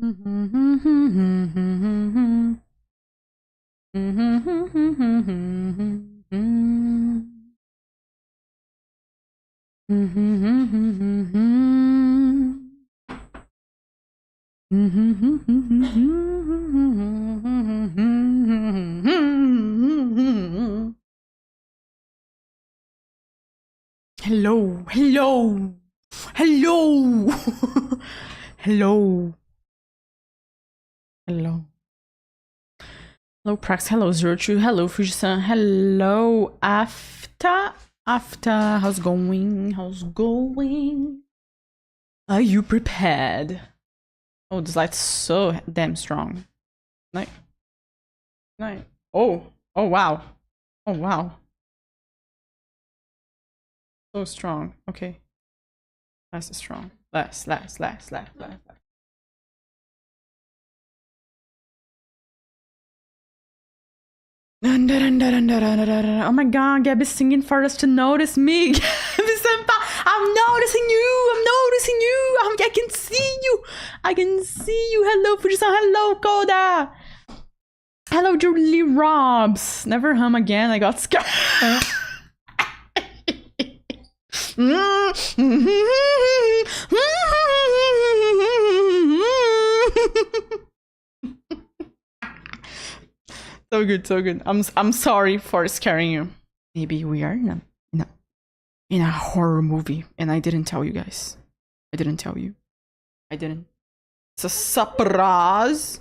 Hello, hello, hello, hello, hello. Hello, Prax. Hello, Zertu. Hello, Fujisan. Hello, After. How's going? How's going? Are you prepared? Oh, this light's so damn strong. Night. Night. Oh. Oh, wow. Oh, wow. So strong. Okay. Less is strong. Less. Oh my god, Gaby's singing for us to notice me. Gabby-senpai, I'm noticing you. I can see you. Hello, Fujisan. Hello, Koda. Hello, Julie Robs. Never hum again. I got scared. So good, so good. I'm sorry for scaring you. Maybe we are in a horror movie, and I didn't tell you guys. I didn't. It's a surprise.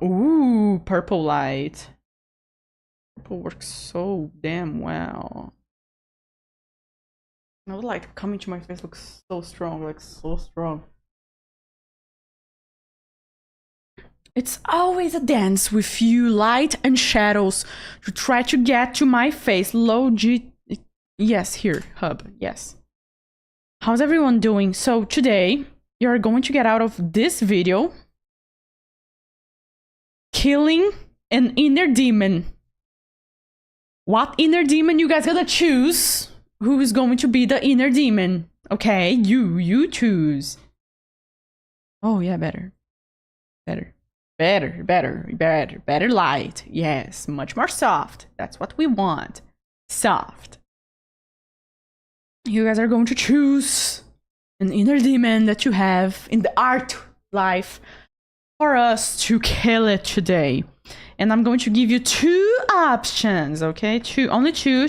Ooh, purple light. Purple works so damn well. No light coming to my face looks so strong, like so strong. It's always a dance with you, light and shadows, to try to get to my face. Low G. Yes, here, hub. Yes. How's everyone doing? So today, you're going to get out of this video killing an inner demon. What inner demon you guys gotta choose? Who is going to be the inner demon? Okay, you choose. Oh yeah, better light. Yes, much more soft. That's what we want. Soft. You guys are going to choose an inner demon that you have in the art life for us to kill it today. And I'm going to give you two options, okay? Only two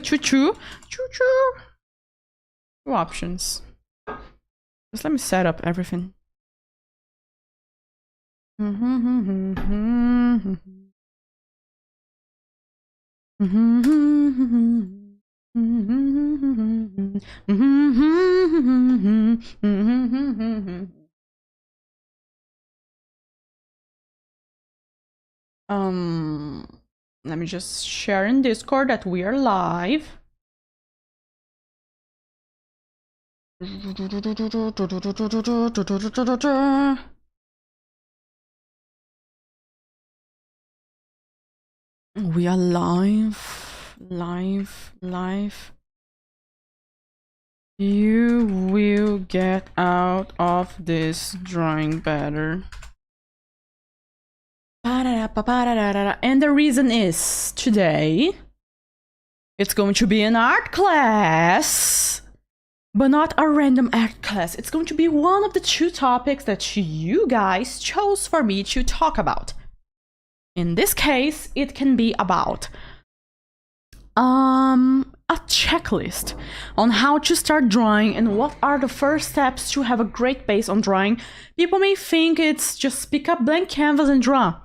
options. Just let me set up everything. Let me just share in Discord that we are live. We are live. You will get out of this drawing better. And the reason is, today, it's going to be an art class, but not a random art class. It's going to be one of the two topics that you guys chose for me to talk about. In this case, it can be about a checklist on how to start drawing and what are the first steps to have a great base on drawing. People may think it's just pick up blank canvas and draw.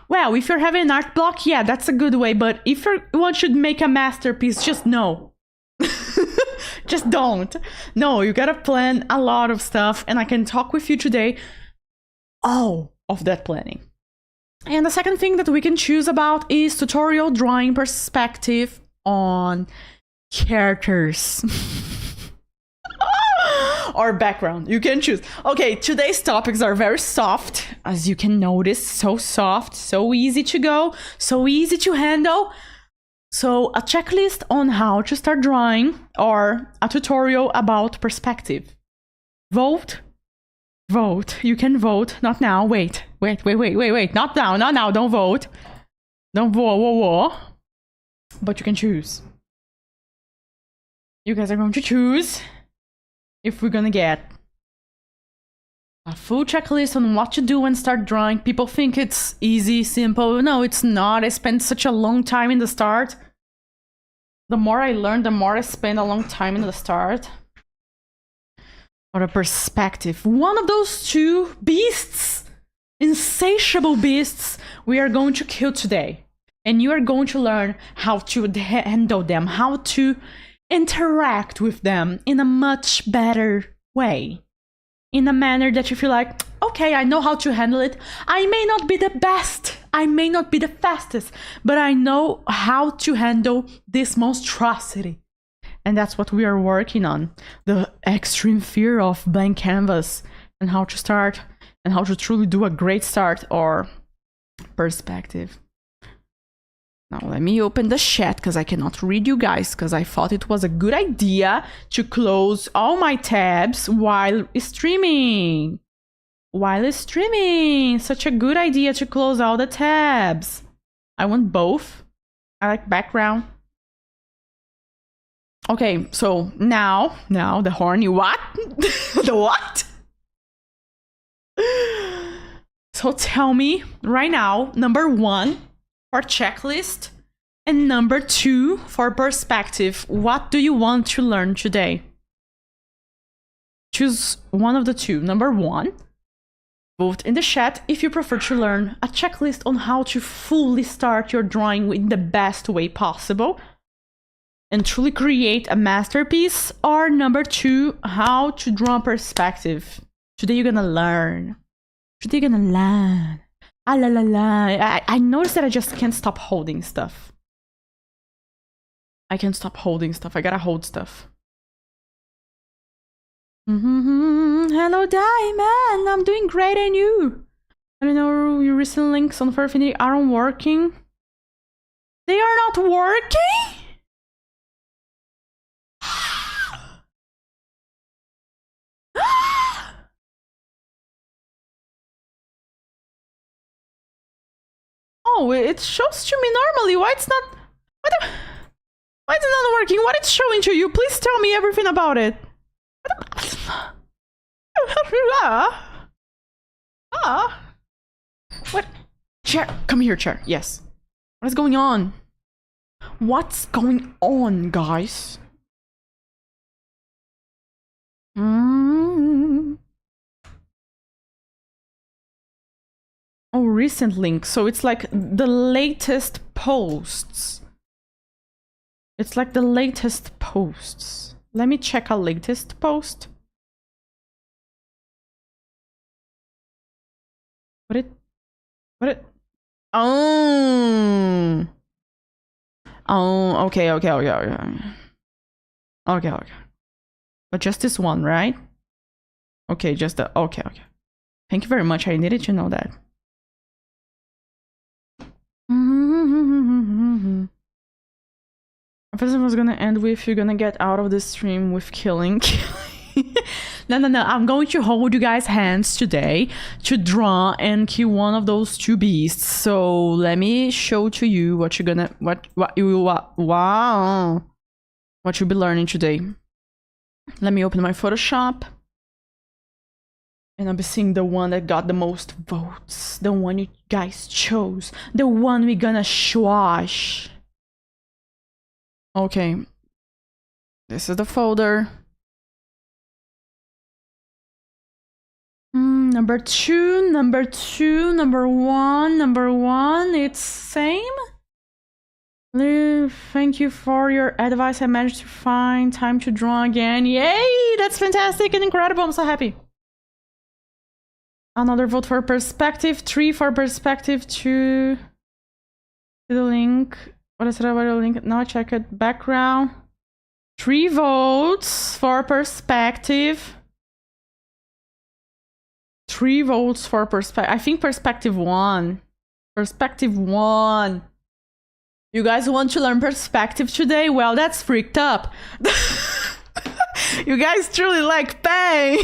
Well, if you're having an art block, yeah, that's a good way, but if you want to make a masterpiece, just no. Just don't. No, you gotta plan a lot of stuff, and I can talk with you today all of that planning. And the second thing that we can choose about is tutorial drawing perspective on characters. Or background, you can choose. Okay, today's topics are very soft, as you can notice. So soft, so easy to go, so easy to handle. So a checklist on how to start drawing, or a tutorial about perspective. Vote. Vote. You can vote. Not now. Wait. Not now. Not now. Don't vote. Don't vote. But you can choose. You guys are going to choose if we're gonna get a full checklist on what to do when start drawing. People think it's easy, simple. No, it's not. I spent such a long time in the start. The more I learn, the more I spend a long time in the start. Or a perspective. One of those two beasts, insatiable beasts, we are going to kill today. And you are going to learn how to handle them, how to interact with them in a much better way. In a manner that you feel like, okay, I know how to handle it. I may not be the best, I may not be the fastest, but I know how to handle this monstrosity. And that's what we are working on. The extreme fear of blank canvas and how to start and how to truly do a great start or perspective. Now let me open the chat because I cannot read you guys because I thought it was a good idea to close all my tabs while streaming. Such a good idea to close all the tabs. I want both. I like background. Okay, so now the horny what? The what? So tell me right now, number 1 for checklist and number 2 for perspective. What do you want to learn today? Choose one of the two. Number 1, vote in the chat if you prefer to learn a checklist on how to fully start your drawing in the best way possible and truly create a masterpiece, or number 2, how to draw perspective. Today you're gonna learn. Ah la la la. I noticed that I just can't stop holding stuff. I can't stop holding stuff. I gotta hold stuff. Hello Diamond, I'm doing great and you? I don't know, your recent links on Furfinity aren't working. They are not working? Oh, it shows to me normally. Why it's not? Why is it not working? What it's showing to you? Please tell me everything about it. What? Chair, come here, chair. Yes. What is going on? What's going on, guys? Oh, recent link. So it's like the latest posts. It's like the latest posts. Let me check a latest post. Oh. Oh, okay. Okay. But just this one, right? Okay, just the, okay. Thank you very much. I needed to know that. I first was gonna end with, you're gonna get out of the stream with killing. No. I'm going to hold you guys' hands today to draw and kill one of those two beasts. So let me show to you what you're gonna, what you'll be learning today. Let me open my Photoshop. And I'll be seeing the one that got the most votes. The one you guys chose. The one we're gonna swash. Okay. This is the folder. Number 2, number 1, it's same. Thank you for your advice. I managed to find time to draw again. Yay! That's fantastic and incredible. I'm so happy. Another vote for perspective. 3 for perspective. 2 to the link. What is it about the link? Now I check it. Background. 3 votes for perspective. 3 votes for perspective. I think perspective 1. Perspective 1. You guys want to learn perspective today? Well, that's freaked up. You guys truly like pain.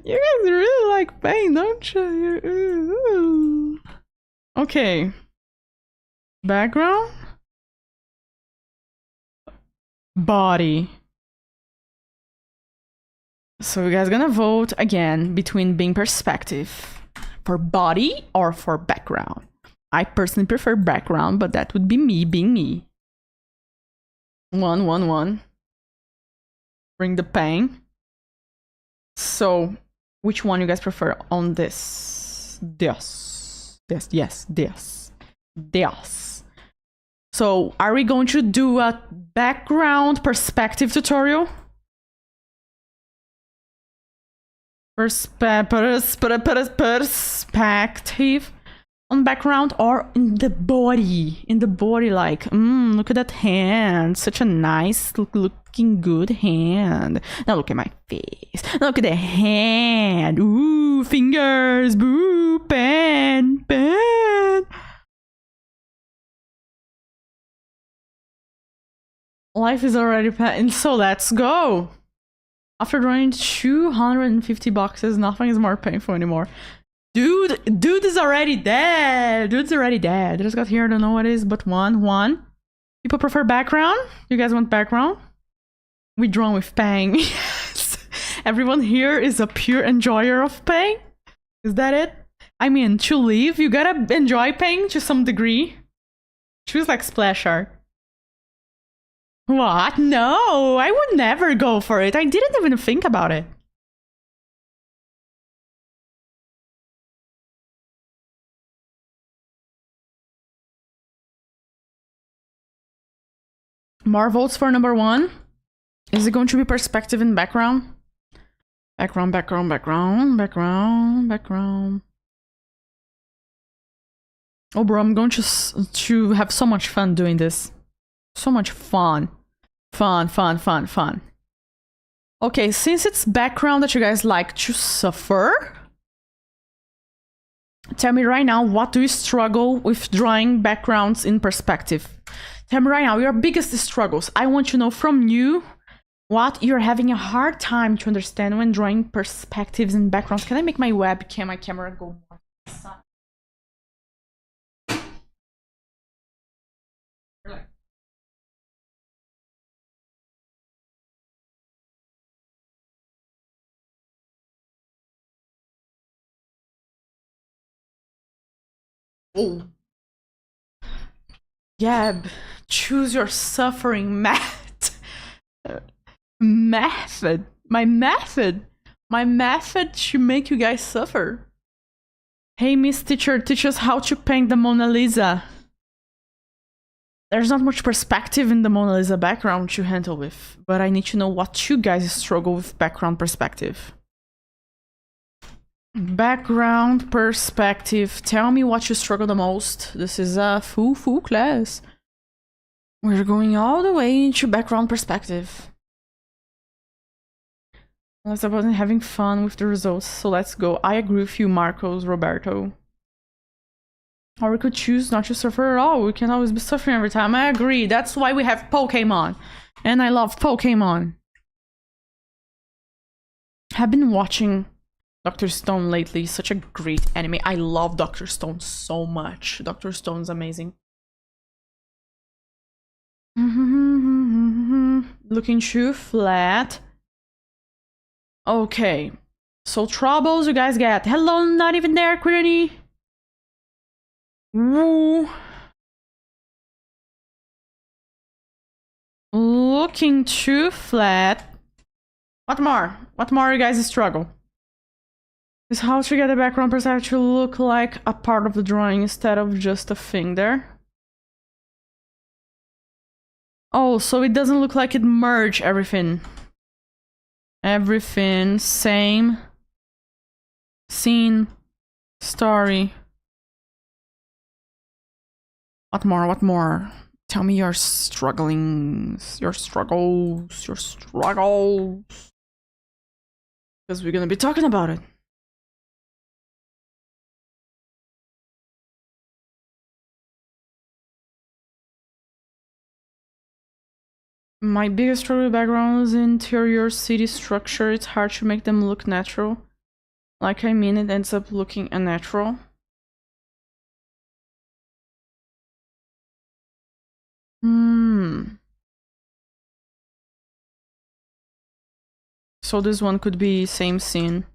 You guys really like pain, don't you? Okay. Background. Body. So you guys gonna vote again between being perspective for body or for background. I personally prefer background, but that would be me being me. 1, 1, 1. Bring the pain. So, which one you guys prefer on this? This. So, are we going to do a background perspective tutorial? Perspective on background or in the body? In the body, like, look at that hand. Such a nice looking good hand. Now look at my face. Look at the hand. Ooh, fingers. Boo, pen. Life is already and so let's go. After drawing 250 boxes, nothing is more painful anymore. Dude is already dead. Dude's already dead. I just got here, I don't know what it is, but one. People prefer background? You guys want background? We draw with pain. Yes. Everyone here is a pure enjoyer of pain. Is that it? I mean, to live, you gotta enjoy pain to some degree. Choose like splash art. What? No, I would never go for it. I didn't even think about it. More votes for number 1. Is it going to be perspective and background? Background. Oh, bro, I'm going to have so much fun doing this. So much fun. Fun. Okay, since it's background that you guys like to suffer, tell me right now, what do you struggle with drawing backgrounds in perspective? Tell me right now, your biggest struggles. I want to know from you what you're having a hard time to understand when drawing perspectives and backgrounds. Can I make my webcam, my camera go more? Oh. Gab, choose your suffering method. My method to make you guys suffer. Hey, Miss Teacher, teach us how to paint the Mona Lisa. There's not much perspective in the Mona Lisa background to handle with, but I need to know what you guys struggle with background perspective. Background perspective. Tell me what you struggle the most. This is a full class. We're going all the way into background perspective. Let's about having fun with the results, so let's go. I agree with you, Marcos, Roberto. Or we could choose not to suffer at all. We can always be suffering every time. I agree. That's why we have Pokemon. And I love Pokemon. I've been watching Dr. Stone lately. Such a great anime. I love Dr. Stone so much. Dr. Stone's amazing. Looking too flat. Okay. So troubles you guys get. Hello, not even there, Queenie. Woo. Looking too flat. What more? What more you guys struggle? Is how to get the background perspective to look like a part of the drawing instead of just a thing there. Oh, so it doesn't look like it merged everything. Everything, same. Scene. Story. What more? What more? Tell me your strugglings. Your struggles. Your struggles. Because we're gonna be talking about it. My biggest struggle with background is interior city structure. It's hard to make them look natural. Like, I mean, it ends up looking unnatural. So this one could be same scene.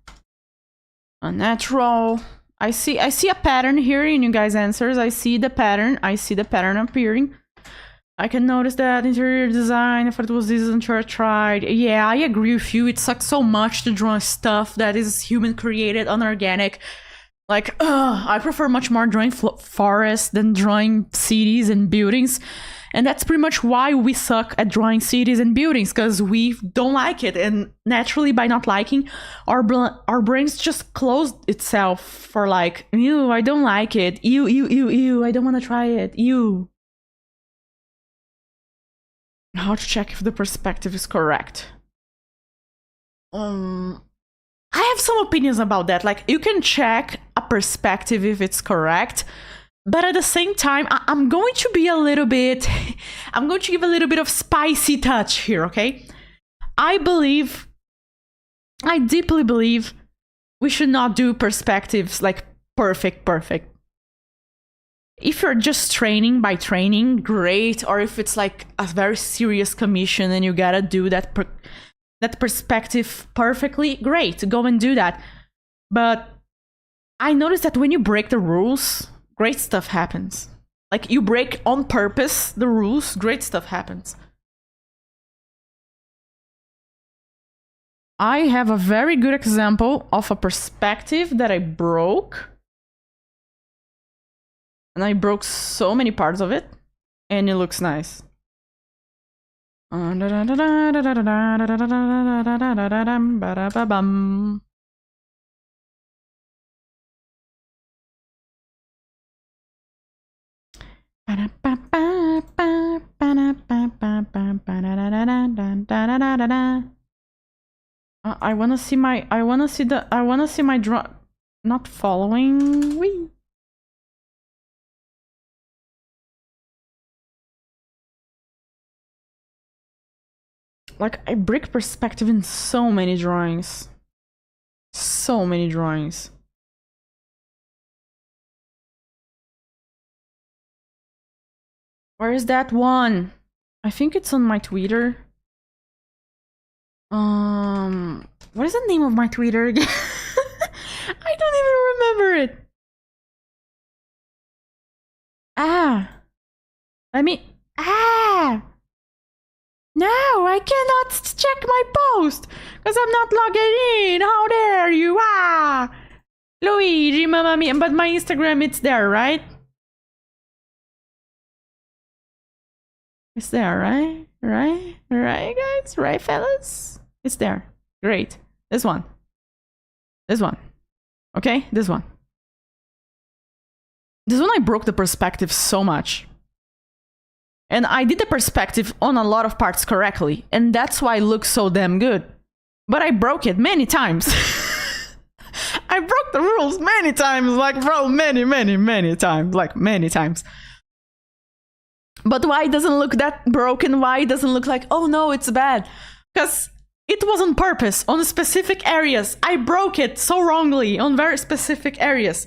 Unnatural. I see a pattern here in you guys' answers. I see the pattern appearing. I can notice that interior design, if it was this until I tried. Yeah, I agree with you. It sucks so much to draw stuff that is human created, unorganic. Like, I prefer much more drawing forests than drawing cities and buildings. And that's pretty much why we suck at drawing cities and buildings, because we don't like it. And naturally, by not liking, our brains just close itself for like, ew, I don't like it. Ew, I don't want to try it. Ew. How to check if the perspective is correct? I have some opinions about that. Like, you can check a perspective if it's correct, but at the same time, I'm going to be a little bit... I'm going to give a little bit of spicy touch here, okay? I deeply believe we should not do perspectives like perfect. If you're just training by training, great. Or if it's like a very serious commission and you gotta do that perspective perfectly, great, go and do that. But I noticed that when you break the rules, great stuff happens. Like, you break on purpose the rules, great stuff happens. I have a very good example of a perspective that I broke. And I broke so many parts of it, and it looks nice. I wanna see my draw. Not following. Wee. Like, I break perspective in so many drawings. So many drawings. Where is that one? I think it's on my Twitter. What is the name of my Twitter again? I don't even remember it. No, I cannot check my post because I'm not logged in. How dare you? Luigi, mamma mia. But my Instagram, it's there, right? It's there, right? Right, guys? Right, fellas? It's there. Great. This one. Okay, this one. This one I broke the perspective so much. And I did the perspective on a lot of parts correctly, and that's why it looks so damn good. But I broke it many times. I broke the rules many times, like, bro, many times, like, many times. But why it doesn't look that broken? Why it doesn't look like, oh no, it's bad? Because it was on purpose, on specific areas. I broke it so wrongly on very specific areas.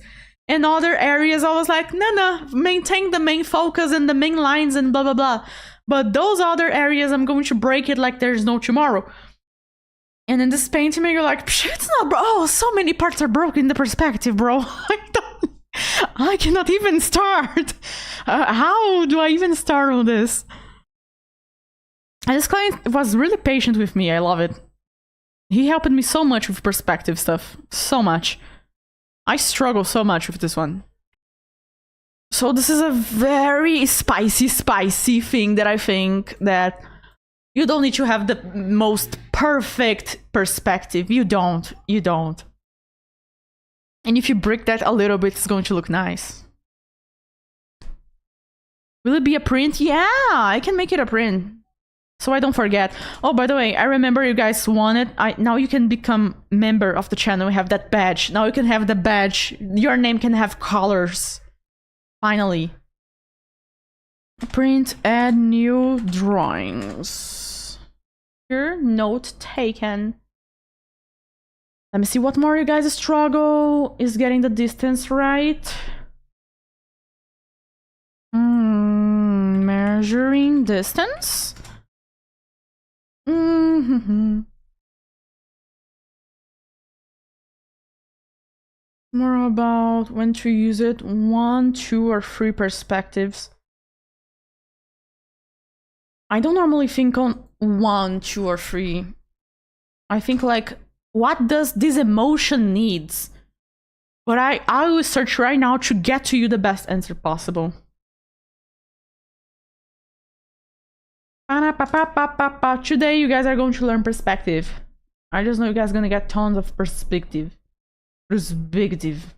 In other areas, I was like, no, maintain the main focus and the main lines and blah, blah, blah. But those other areas, I'm going to break it like there's no tomorrow. And in this painting, you're like, it's not, bro. Oh, so many parts are broken in the perspective, bro. I cannot even start. How do I even start on this? And this client was really patient with me. I love it. He helped me so much with perspective stuff. So much. I struggle so much with this one. So this is a very spicy thing that I think that you don't need to have the most perfect perspective. You don't. And if you break that a little bit, it's going to look nice. Will it be a print? Yeah, I can make it a print. So I don't forget. Oh, by the way, I remember you guys wanted... now you can become member of the channel. We have that badge. Now you can have the badge. Your name can have colors. Finally. Print, add new drawings. Here, note taken. Let me see what more you guys struggle is getting the distance right. Measuring distance. More about when to use it. 1, 2, or 3 perspectives. I don't normally think on 1, 2, or 3. I think like, what does this emotion needs? But I will search right now to get to you the best answer possible. Today you guys are going to learn perspective. I just know you guys are gonna get tons of perspective. Perspective.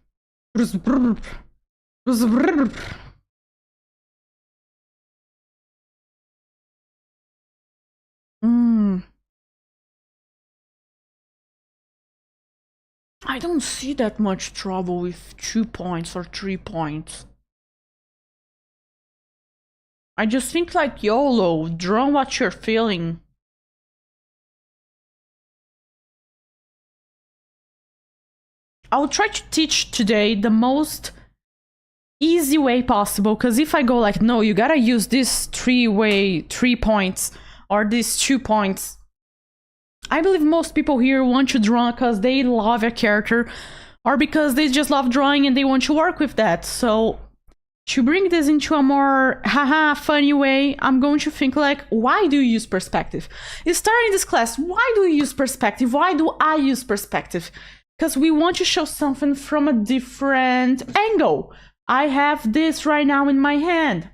I don't see that much trouble with 2 points or 3 points. I just think like YOLO, draw what you're feeling. I'll try to teach today the most easy way possible, because if I go like, no, you gotta use this 3 points, or these 2 points, I believe most people here want to draw because they love a character, or because they just love drawing and they want to work with that. So to bring this into a more funny way, I'm going to think like, why do you use perspective? Starting this class, why do you use perspective? Why do I use perspective? Because we want to show something from a different angle. I have this right now in my hand,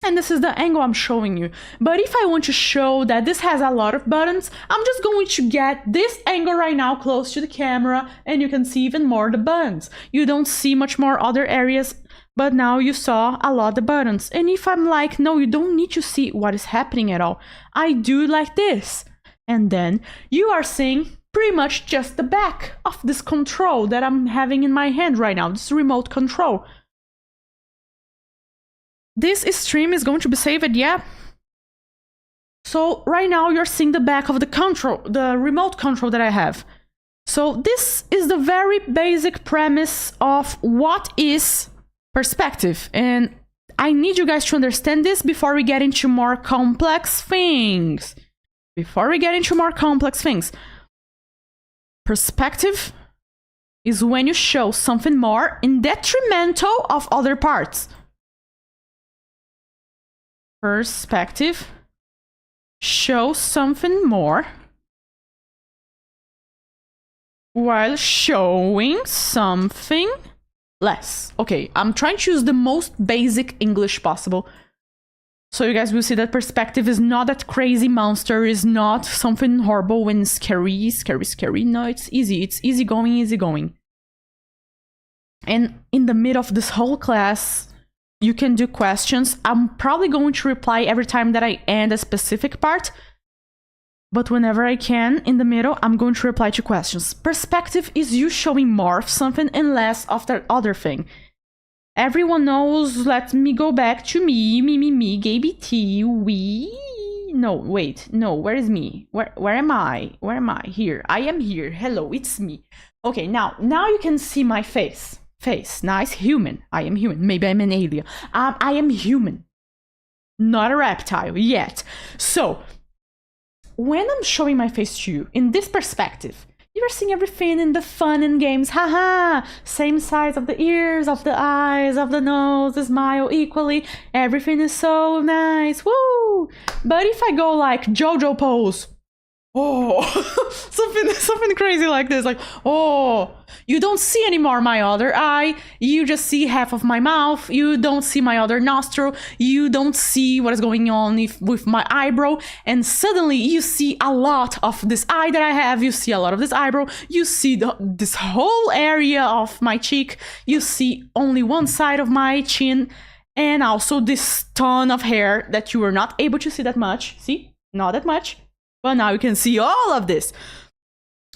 and this is the angle I'm showing you. But if I want to show that this has a lot of buttons, I'm just going to get this angle right now close to the camera, and you can see even more the buttons. You don't see much more other areas, but now you saw a lot of the buttons. And if I'm like, no, you don't need to see what is happening at all, I do like this. And then you are seeing pretty much just the back of this control that I'm having in my hand right now, this remote control. This stream is going to be saved, yeah? So right now you're seeing the back of the control, the remote control that I have. So this is the very basic premise of what is perspective. And I need you guys to understand this before we get into more complex things. Perspective is when you show something more in detrimental of other parts. Perspective shows something more while showing something less. Okay, I'm trying to use the most basic English possible, so you guys will see that perspective is not that crazy monster, is not something horrible when scary. No, it's easy going. And in the middle of this whole class, you can do questions. I'm probably going to reply every time that I end a specific part, but whenever I can, in the middle, I'm going to reply to questions. Perspective is you showing more of something and less of the other thing. Everyone knows, let me go back to me, GabyT, no, wait, no, where is me? Where am I? Here, I am here, hello, it's me. Okay, now you can see my face, nice, human, I am human, maybe I'm an alien. I am human, not a reptile, yet. So, when I'm showing my face to you, in this perspective, you're seeing everything in the fun and games, same size of the ears, of the eyes, of the nose, the smile equally, everything is so nice, woo! But if I go like JoJo pose, something crazy like this, like, you don't see anymore my other eye, you just see half of my mouth, you don't see my other nostril, you don't see what is going on with my eyebrow, and suddenly you see a lot of this eye that I have, you see a lot of this eyebrow, you see this whole area of my cheek, you see only one side of my chin, and also this ton of hair that you were not able to see that much, see? Not that much. But now you can see all of this.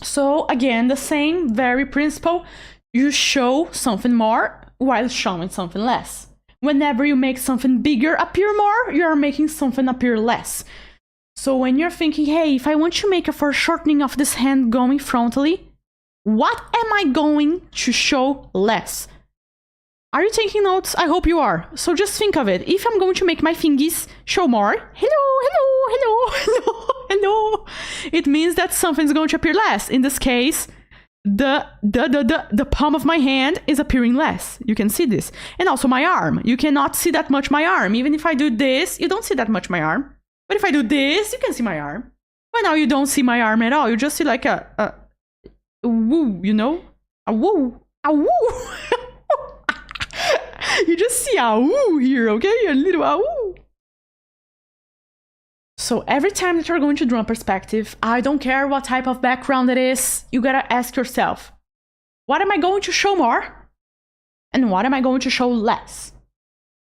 So again, the same very principle. You show something more while showing something less. Whenever you make something bigger appear more, you are making something appear less. So when you're thinking, hey, if I want to make a foreshortening of this hand going frontally, What am I going to show less? Are you taking notes? I hope you are. So just think of it. If I'm going to make my fingies show more, hello, it means that something's going to appear less. In this case, the palm of my hand is appearing less. You can see this. And also my arm. You cannot see that much my arm. Even if I do this, you don't see that much my arm. But if I do this, you can see my arm. But now you don't see my arm at all. You just see like a woo, you know? A woo. A woo. You just see a woo here, okay? A little woo. So every time that you're going to draw a perspective, I don't care what type of background it is, you gotta ask yourself, what am I going to show more? And what am I going to show less?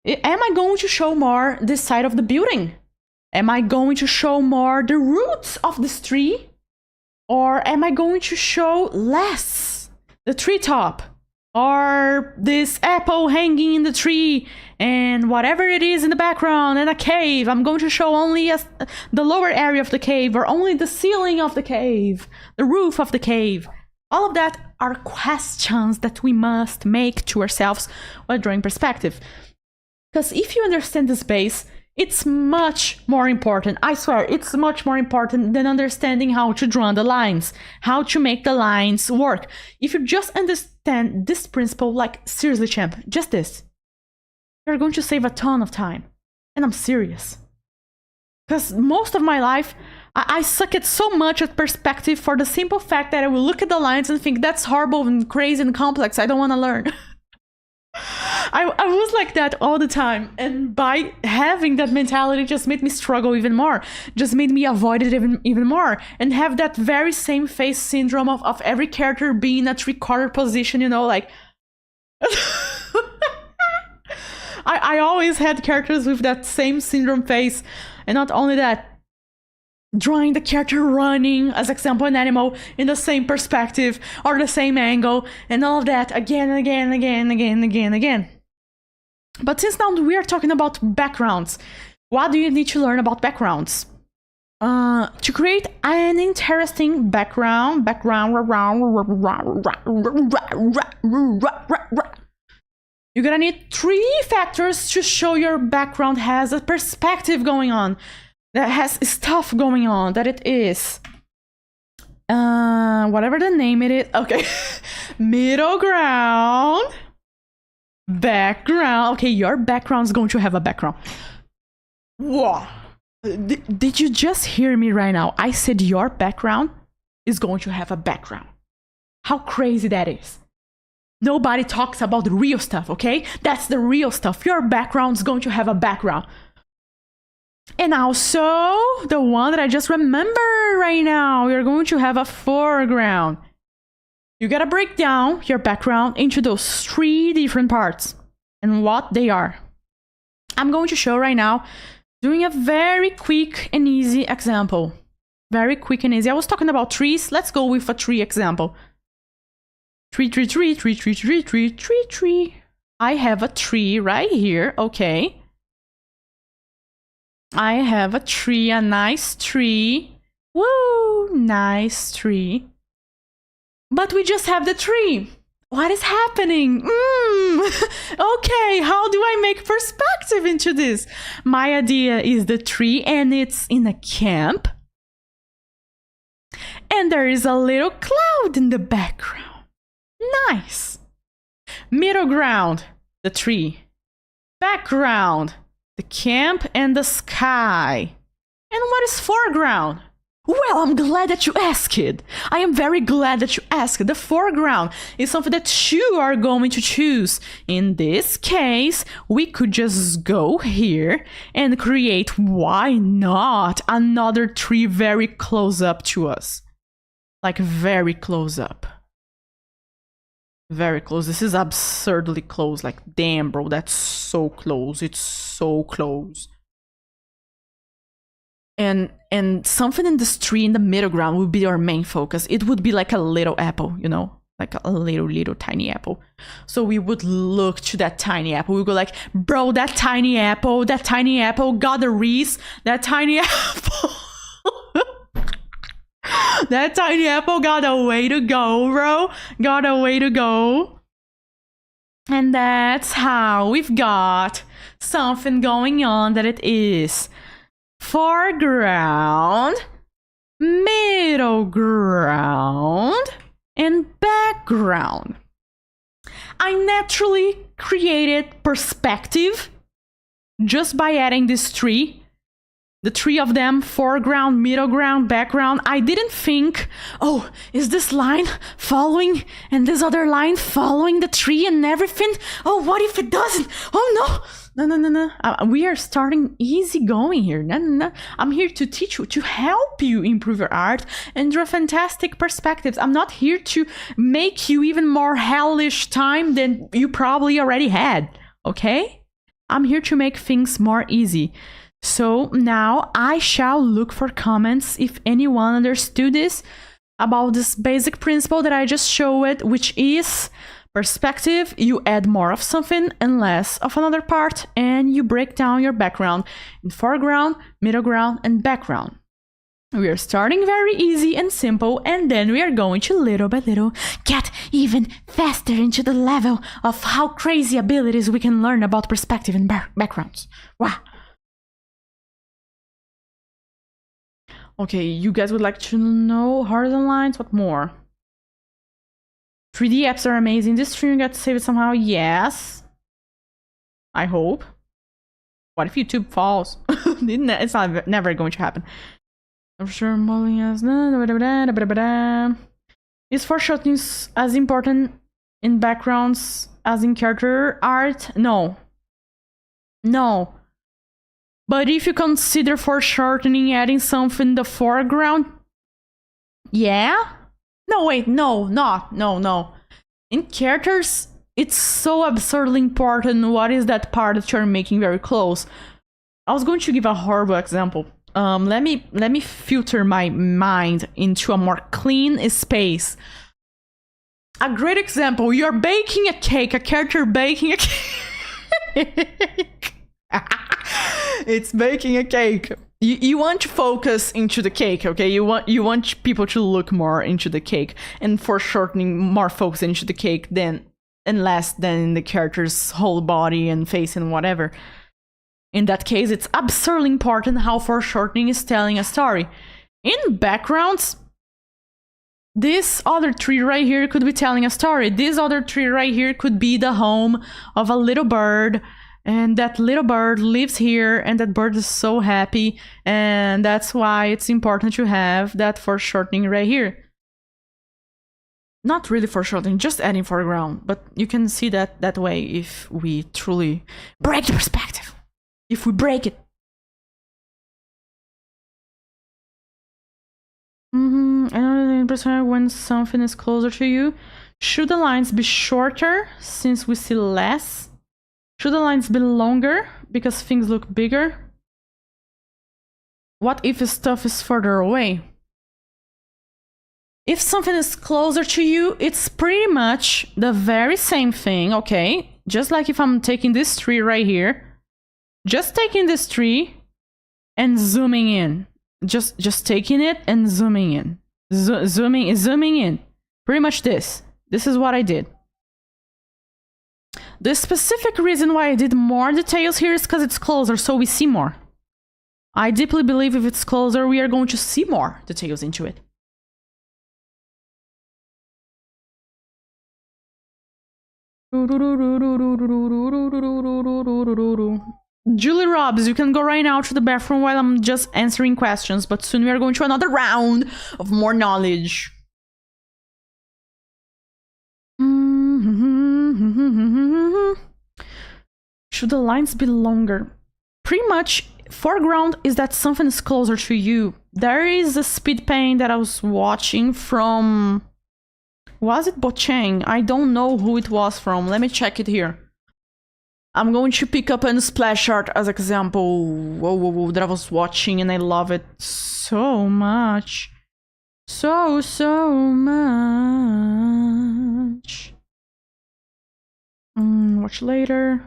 Am I going to show more this side of the building? Am I going to show more the roots of this tree? Or am I going to show less the treetop? Or this apple hanging in the tree and whatever it is in the background and a cave. I'm going to show only the lower area of the cave or only the ceiling of the cave, the roof of the cave. All of that are questions that we must make to ourselves while drawing perspective. Because if you understand the space, it's much more important. I swear, it's much more important than understanding how to draw the lines, how to make the lines work. If you just understand this principle, like seriously, champ, just this, you're going to save a ton of time. And I'm serious. Because most of my life, I suck at so much at perspective for the simple fact that I will look at the lines and think that's horrible and crazy and complex. I don't want to learn. I was like that all the time, and by having that mentality just made me struggle even more, just made me avoid it even more, and have that very same face syndrome of every character being in a 3/4 position, you know, like I always had characters with that same syndrome face, and not only that, drawing the character running, as example, an animal in the same perspective or the same angle, and all of that again and again and again and again and again and again. But since now we are talking about backgrounds, what do you need to learn about backgrounds? To create an interesting background, you're gonna need 3 factors to show your background has a perspective going on, that has stuff going on, that it is whatever the name it is. Okay. Middle ground, background. Okay, your background is going to have a background. Whoa. Did you just hear me right now? I said your background is going to have a background. How crazy that is. Nobody talks about the real stuff, okay? That's the real stuff. Your background is going to have a background. And also, the one that I just remember right now, you're going to have a foreground. You gotta break down your background into those 3 different parts and what they are. I'm going to show right now, doing a very quick and easy example. Very quick and easy. I was talking about trees. Let's go with a tree example. Tree. I have a tree right here, okay. I have a tree, a nice tree. Woo, nice tree. But we just have the tree. What is happening? Okay, how do I make perspective into this? My idea is the tree and it's in a camp. And there is a little cloud in the background. Nice. Middle ground, the tree. Background, the camp and the sky. And what is foreground? Well, I'm glad that you asked. I am very glad that you asked. The foreground is something that you are going to choose. In this case, we could just go here and create, why not, another tree very close up to us. Like very close up. Very close. This is absurdly close. Like, damn, bro, that's so close. It's so close. And something in this tree in the middle ground would be our main focus. It would be like a little apple, you know, like a little tiny apple. So we would look to that tiny apple. We go like, bro, that tiny apple got a Reese, that tiny apple. That tiny apple got a way to go, bro. Got a way to go. And that's how we've got something going on that it is foreground, middle ground, and background. I naturally created perspective just by adding this tree. The three of them, foreground, middle ground, background. I didn't think, oh, is this line following and this other line following the tree and everything? Oh, what if it doesn't? Oh, no. No. We are starting easy going here. No. I'm here to teach you, to help you improve your art and draw fantastic perspectives. I'm not here to make you even more hellish time than you probably already had, okay? I'm here to make things more easy. So now I shall look for comments if anyone understood this about this basic principle that I just showed, which is perspective. You add more of something and less of another part, and you break down your background in foreground, middle ground, and background. We are starting very easy and simple, and then we are going to little by little get even faster into the level of how crazy abilities we can learn about perspective and backgrounds. Wow. Okay, you guys would like to know horizontal lines? What more? 3D apps are amazing. This stream got saved somehow? Yes. I hope. What if YouTube falls? It's never going to happen. I'm sure modeling as... Is foreshadowing as important in backgrounds as in character art? No. But if you consider foreshortening adding something in the foreground, yeah? No, wait, no. In characters, it's so absurdly important what is that part that you're making very close. I was going to give a horrible example. Let me filter my mind into a more clean space. A great example, you're baking a cake, a character baking a cake. It's baking a cake. You want to focus into the cake, okay? You want people to look more into the cake, and foreshortening more focus into the cake and less than in the character's whole body and face and whatever. In that case, it's absurdly important how foreshortening is telling a story. In backgrounds, this other tree right here could be telling a story. This other tree right here could be the home of a little bird. And that little bird lives here, and that bird is so happy, and that's why it's important to have that foreshortening right here. Not really foreshortening, just adding foreground, but you can see that way if we truly break the perspective. If we break it. Another thing, when something is closer to you, should the lines be shorter since we see less? Should the lines be longer because things look bigger? What if stuff is further away? If something is closer to you, it's pretty much the very same thing, okay? Just like if I'm taking this tree right here, just taking this tree and zooming in. Just taking it and zooming in. Zooming in. Pretty much this. This is what I did. The specific reason why I did more details here is because it's closer, so we see more. I deeply believe if it's closer, we are going to see more details into it. Julie Robs, you can go right now to the bathroom while I'm just answering questions, but soon we are going to another round of more knowledge. Should the lines be longer? Pretty much, foreground is that something is closer to you. There is a speed paint that I was watching from... Was it Bocheng? I don't know who it was from. Let me check it here. I'm going to pick up a splash art as example that I was watching, and I love it so much. So much. Watch later.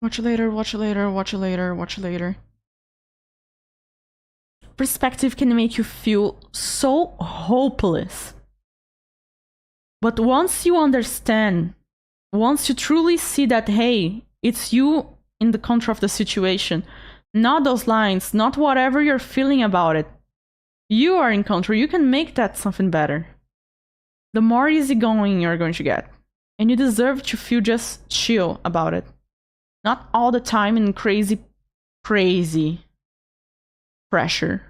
Watch later. perspective can make you feel so hopeless. But once you understand, once you truly see that, hey, it's you in the control of the situation, not those lines, not whatever you're feeling about it. You are in control. You can make that something better. The more easygoing you're going to get. And you deserve to feel just chill about it. Not all the time in crazy pressure.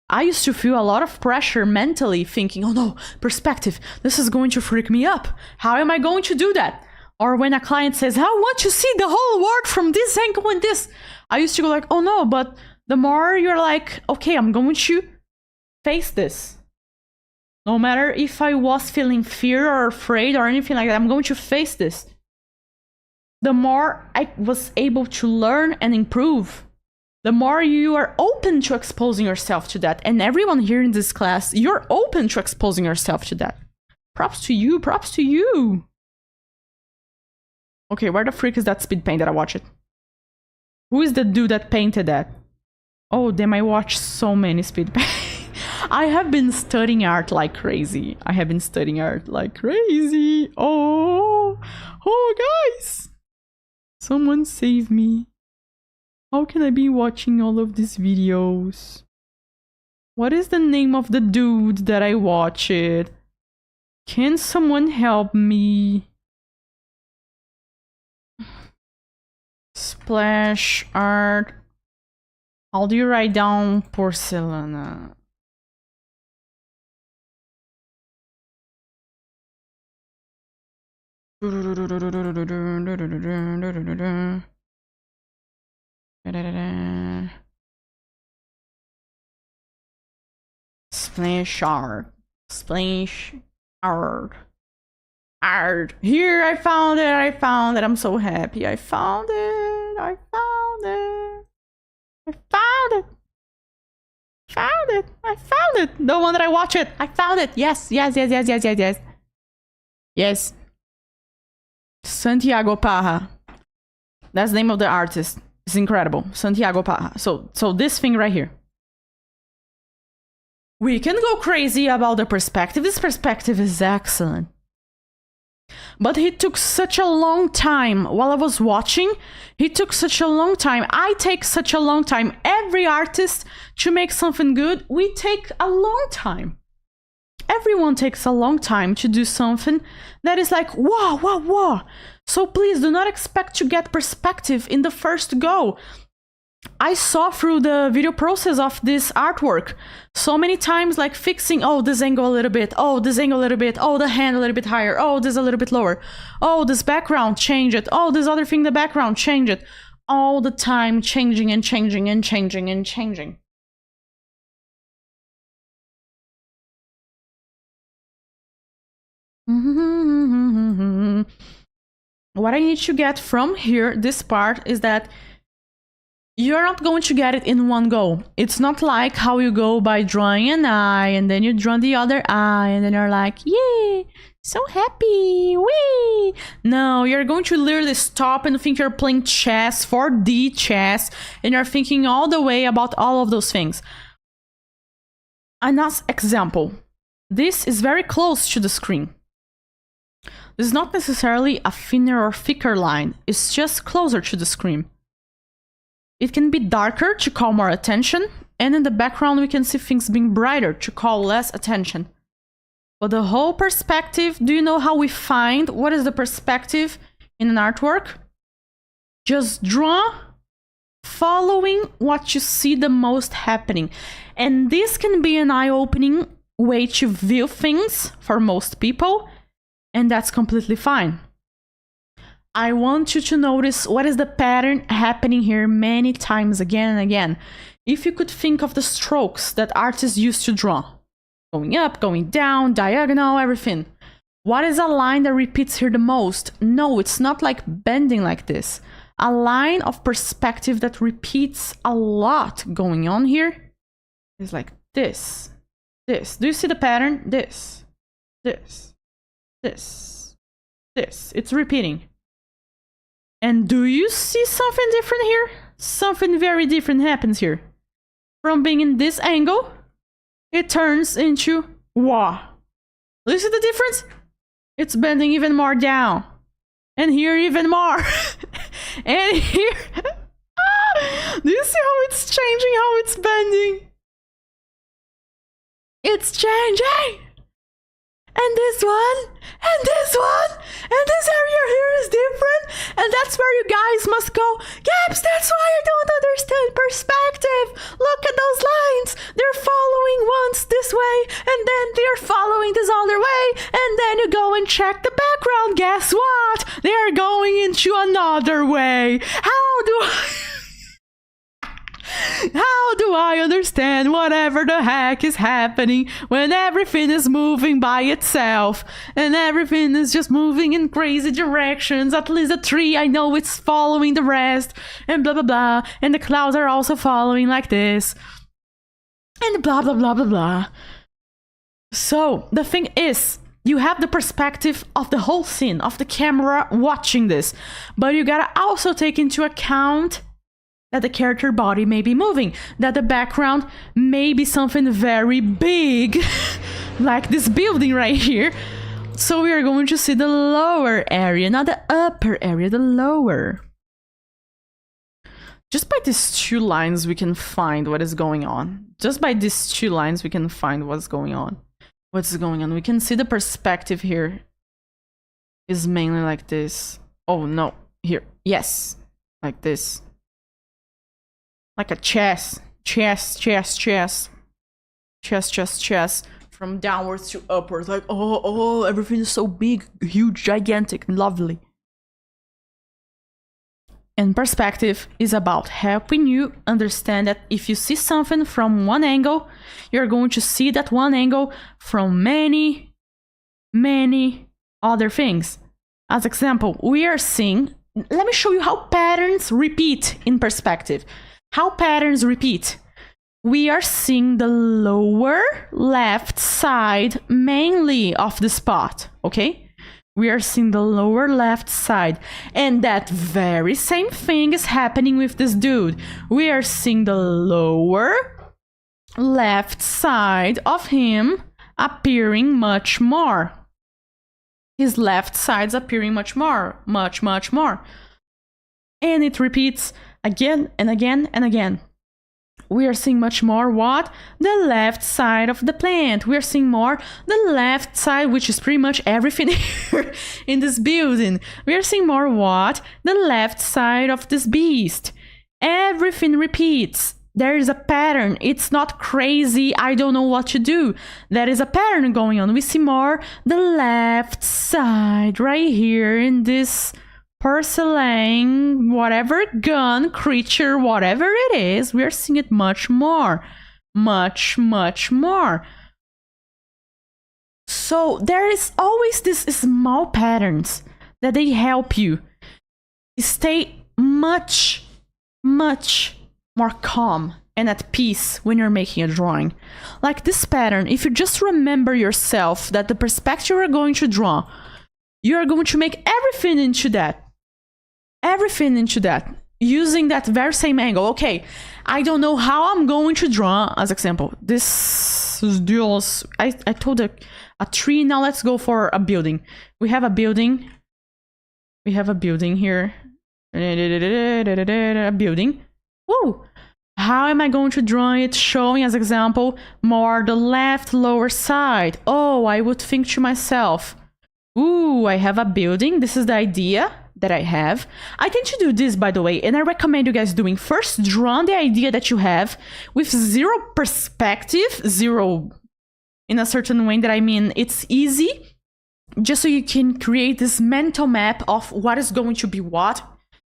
I used to feel a lot of pressure mentally, thinking, oh no, perspective, this is going to freak me up. How am I going to do that? Or when a client says, I want to see the whole world from this angle and this. I used to go like, oh no, but the more you're like, okay, I'm going to face this. No matter if I was feeling fear or afraid or anything like that, I'm going to face this. The more I was able to learn and improve, the more you are open to exposing yourself to that. And everyone here in this class, you're open to exposing yourself to that. Props to you, props to you. Okay, where the freak is that speed paint that I watched? Who is the dude that painted that? Oh, damn, I watched so many speed paint. I have been studying art like crazy. Oh, guys. Someone save me. How can I be watching all of these videos? What is the name of the dude that I watched? Can someone help me? Splash art. How do you write down porcelana? Splash art. Splash art. Art. Here, I found it. I'm so happy. I found it. The one that I watched it. I found it. Yes. Santiago Parra. That's the name of the artist. It's incredible. Santiago Parra. So this thing right here. We can go crazy about the perspective. This perspective is excellent. But he took such a long time while I was watching. I take such a long time. Every artist, to make something good, we take a long time. Everyone takes a long time to do something that is like, wow. So please do not expect to get perspective in the first go. I saw through the video process of this artwork so many times, like fixing, oh, this angle a little bit, oh, this angle a little bit, oh, the hand a little bit higher, oh, this a little bit lower, oh, this background, change it, oh, this other thing, the background, change it. All the time changing and changing and changing and changing. What I need to get from here, this part, is that you're not going to get it in one go. It's not like how you go by drawing an eye and then you draw the other eye and then you're like, yay, so happy, wee. No, you're going to literally stop and think you're playing chess, 4D chess, and you're thinking all the way about all of those things. Another example. This is very close to the screen. This is not necessarily a thinner or thicker line. It's just closer to the screen. It can be darker to call more attention, and in the background we can see things being brighter to call less attention. But the whole perspective, do you know how we find what is the perspective in an artwork? Just draw following what you see the most happening. And this can be an eye-opening way to view things for most people, and that's completely fine. I want you to notice what is the pattern happening here many times again and again. If you could think of the strokes that artists used to draw. Going up, going down, diagonal, everything. What is a line that repeats here the most? No, it's not like bending like this. A line of perspective that repeats a lot going on here is like this. This. Do you see the pattern? This. It's repeating. And do you see something different here? something very different happens here. From being in this angle, it turns into wow. Do you see the difference? It's bending even more down. And here even more. And here. Do you see how it's changing, how it's bending? It's changing. And this one, and this one, and this area here is different, and that's where you guys must go. Gabs, that's why I don't understand perspective. Look at those lines. They're following once this way, and then they're following this other way, and then you go and check the background. Guess what? They're going into another way. How do I understand whatever the heck is happening when everything is moving by itself and everything is just moving in crazy directions? At least the tree, I know it's following the rest, and blah blah blah, and the clouds are also following like this, and blah blah blah blah blah. So the thing is, you have the perspective of the whole scene, of the camera watching this, but you gotta also take into account that the character body may be moving, that the background may be something very big, like this building right here. So we are going to see the lower area, not the upper area, the lower. Just by these two lines, we can find what is going on. Just by these two lines, we can find what's going on. What's going on? We can see the perspective here is mainly like this. Oh no, here, yes, like this. Like a chess, from downwards to upwards. Like, oh, everything is so big, huge, gigantic, lovely. And perspective is about helping you understand that if you see something from one angle, you're going to see that one angle from many, many other things. As example, we are seeing, let me show you how patterns repeat in perspective. How patterns repeat. We are seeing the lower left side mainly of the spot, okay? We are seeing the lower left side. And that very same thing is happening with this dude. We are seeing the lower left side of him appearing much more. His left side's appearing much more. And it repeats again and again and again. We are seeing much more what? The left side of the plant. We are seeing more the left side, which is pretty much everything here in this building. We are seeing more what? The left side of this beast. Everything repeats. There is a pattern. It's not crazy. I don't know what to do. There is a pattern going on. We see more the left side right here in this porcelain, whatever gun, creature, whatever it is, we are seeing it much more. Much more. So there is always these small patterns that they help you stay much more calm and at peace when you're making a drawing. Like this pattern, if you just remember yourself that the perspective you're going to draw, you're going to make everything into that, using that very same angle. Okay, I don't know how I'm going to draw, as example, this is, I told a tree, now let's go for a building. We have a building here, a building. Woo! How am I going to draw it? Showing as example more the left lower side. Oh, I would think to myself, ooh, I have a building. This is the idea that I have. I tend to do this, by the way, and I recommend you guys doing first, draw the idea that you have with zero perspective, zero in a certain way that I mean it's easy, just so you can create this mental map of what is going to be what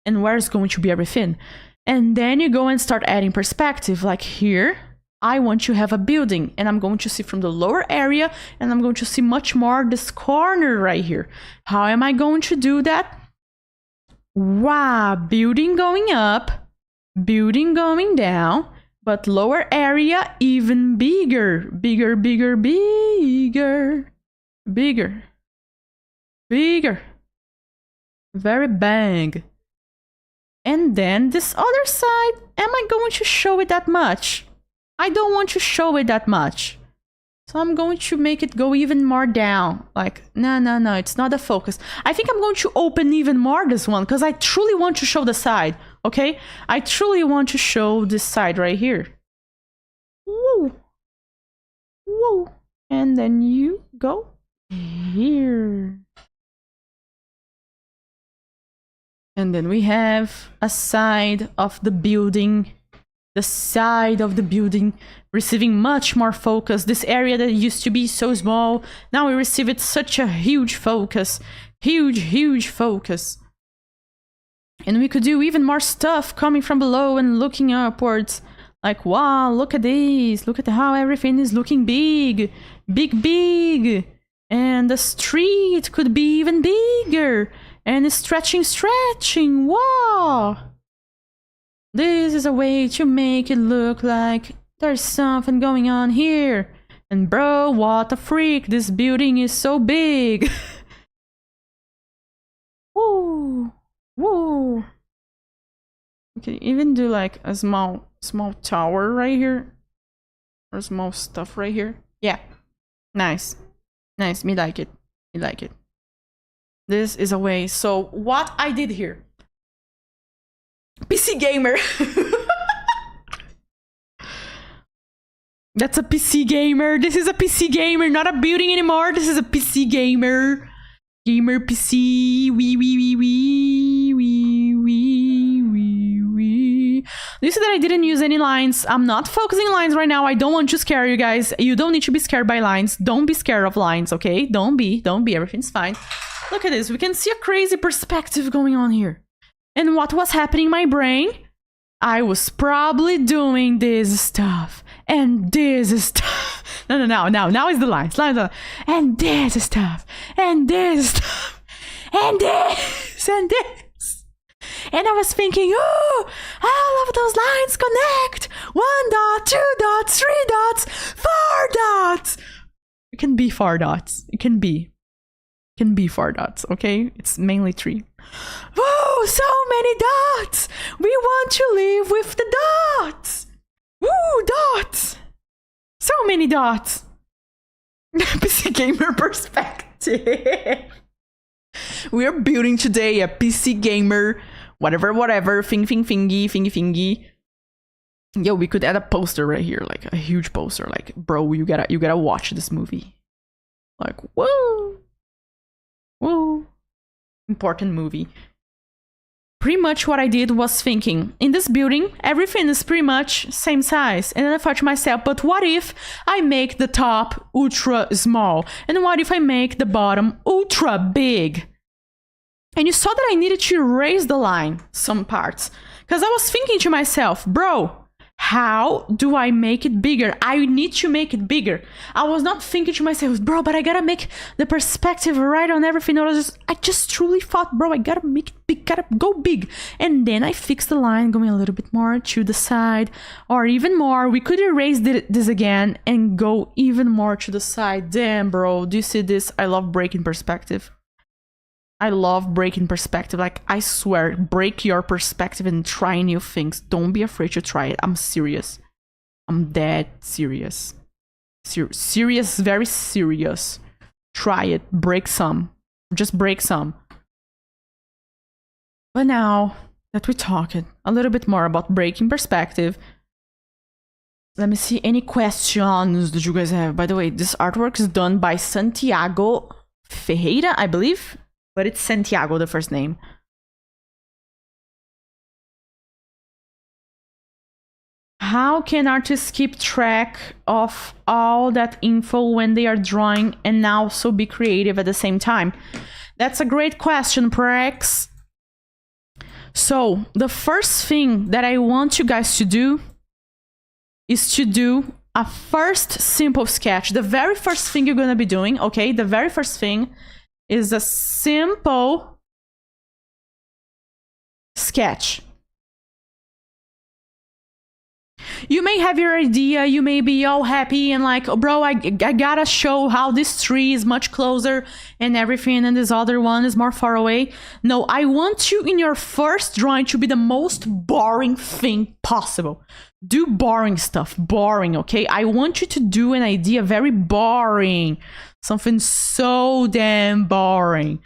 and where is going to be everything. And then you go and start adding perspective. Like here, I want to have a building and I'm going to see from the lower area and I'm going to see much more this corner right here. How am I going to do that? Wow, building going up, building going down, but lower area even bigger. Very big. And then this other side, am I going to show it that much? I don't want to show it that much. So I'm going to make it go even more down. Like, no, it's not the focus. I think I'm going to open even more this one because I truly want to show the side, okay? I truly want to show this side right here. Woo! Woo! And then you go here. And then we have a side of the building. The side of the building receiving much more focus. This area that used to be so small, now we receive it such a huge focus. Huge focus. And we could do even more stuff coming from below and looking upwards. Like, wow, look at this. Look at how everything is looking big. Big. And the street could be even bigger. And stretching. Wow. This is a way to make it look like there's something going on here. And bro, what a freak. This building is so big. Woo. Woo. We can even do like a small tower right here. Or small stuff right here. Yeah. Nice. Me like it. This is a way. So what I did here. PC gamer. That's a PC gamer. This is a PC gamer, not a building anymore. This is a PC gamer. Gamer PC. Wee. You see that I didn't use any lines. I'm not focusing lines right now. I don't want to scare you guys. You don't need to be scared by lines. Don't be scared of lines, okay? Don't be. Everything's fine. Look at this. We can see a crazy perspective going on here. And what was happening in my brain? I was probably doing this stuff. And this stuff. No. Now is the lines. And this stuff. And this stuff. And this. And this. And I was thinking, oh, all of those lines connect. 1 dot, 2 dots, 3 dots, 4 dots. It can be 4 dots. It can be 4 dots, okay? It's mainly 3. Whoa, so many dots! We want to live with the dots! Woo, dots! So many dots! PC gamer perspective. We're building today a PC gamer, whatever, thingy. Yo, we could add a poster right here, like a huge poster. Like, bro, you gotta watch this movie. Like, whoa. Important movie. Pretty much what I did was thinking, in this building, everything is pretty much same size. And then I thought to myself, but what if I make the top ultra small? And what if I make the bottom ultra big? And you saw that I needed to erase the line, some parts. Because I was thinking to myself, bro, how do I make it bigger? I need to make it bigger. I was not thinking to myself, bro, but I gotta make the perspective right on everything. I just truly thought, bro, I gotta make it big, gotta go big. And then I fixed the line going a little bit more to the side, or even more. We could erase this again and go even more to the side. Damn, bro, do you see this? I love breaking perspective. Like, I swear, break your perspective and try new things. Don't be afraid to try it. I'm serious. I'm dead serious. Serious, very serious. Try it. Break some. Just break some. But now that we're talking a little bit more about breaking perspective, let me see any questions that you guys have. By the way, this artwork is done by Santiago Ferreira, I believe. But it's Santiago, the first name. How can artists keep track of all that info when they are drawing and also be creative at the same time? That's a great question, Prex. So, the first thing that I want you guys to do is to do a first simple sketch. The very first thing you're gonna be doing, okay? The very first thing is a simple sketch. You may have your idea, you may be all happy and like, oh, bro, I gotta show how this tree is much closer and everything, and this other one is more far away. No, I want you in your first drawing to be the most boring thing possible. Do boring stuff, boring, okay? I want you to do an idea very boring, something so damn boring.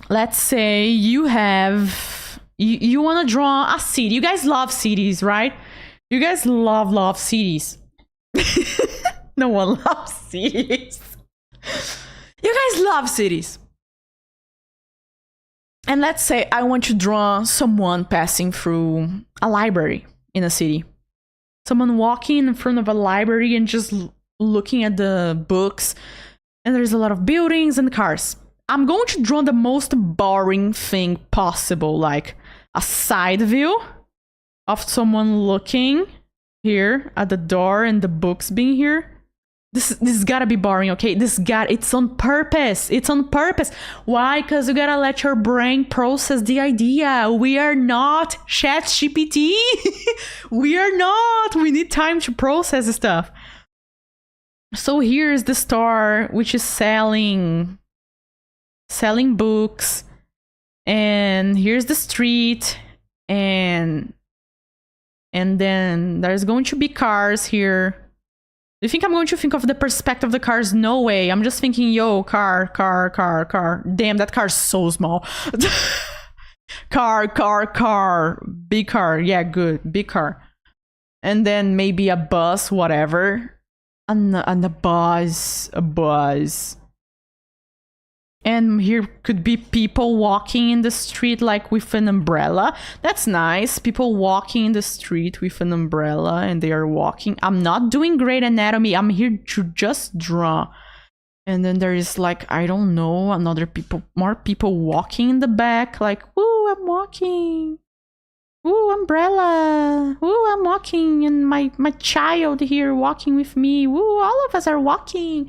Let's say you have, you want to draw a city. You guys love cities, right? You guys love cities. No one loves cities. You guys love cities. And let's say I want to draw someone passing through a library in a city. Someone walking in front of a library and just looking at the books. And there's a lot of buildings and cars. I'm going to draw the most boring thing possible, like a side view of someone looking here at the door and the books being here. This gotta be boring, okay? It's on purpose. It's on purpose. Why? Because you gotta let your brain process the idea. We are not ChatGPT. We are not. We need time to process stuff. So here's the store, which is selling books. And here's the street. And then there's going to be cars here. You think I'm going to think of the perspective of the cars? No way. I'm just thinking, yo, car. Damn, that car's so small. Car. Big car. Yeah, good. Big car. And then maybe a bus, whatever. And a bus. And here could be people walking in the street like with an umbrella. That's nice. People walking in the street with an umbrella and they are walking. I'm not doing great anatomy. I'm here to just draw. And then there is like, I don't know, more people walking in the back like, woo, I'm walking. Woo, umbrella. Woo, I'm walking. And my child here walking with me. Woo, all of us are walking.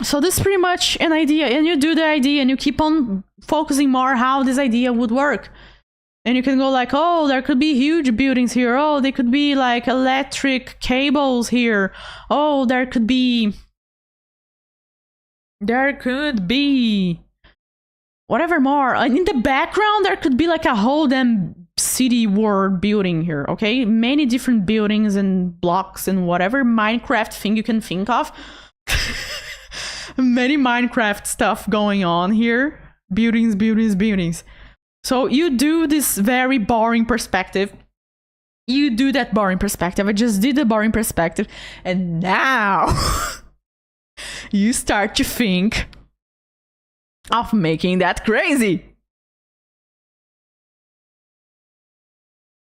So this is pretty much an idea, and you do the idea and you keep on focusing more how this idea would work. And you can go like, oh, there could be huge buildings here. Oh, they could be like electric cables here. Oh, there could be whatever more. And in the background, there could be like a whole damn city world building here, okay? Many different buildings and blocks and whatever Minecraft thing you can think of. Many Minecraft stuff going on here. Buildings. So you do this very boring perspective. You do that boring perspective. I just did the boring perspective. And now you start to think of making that crazy.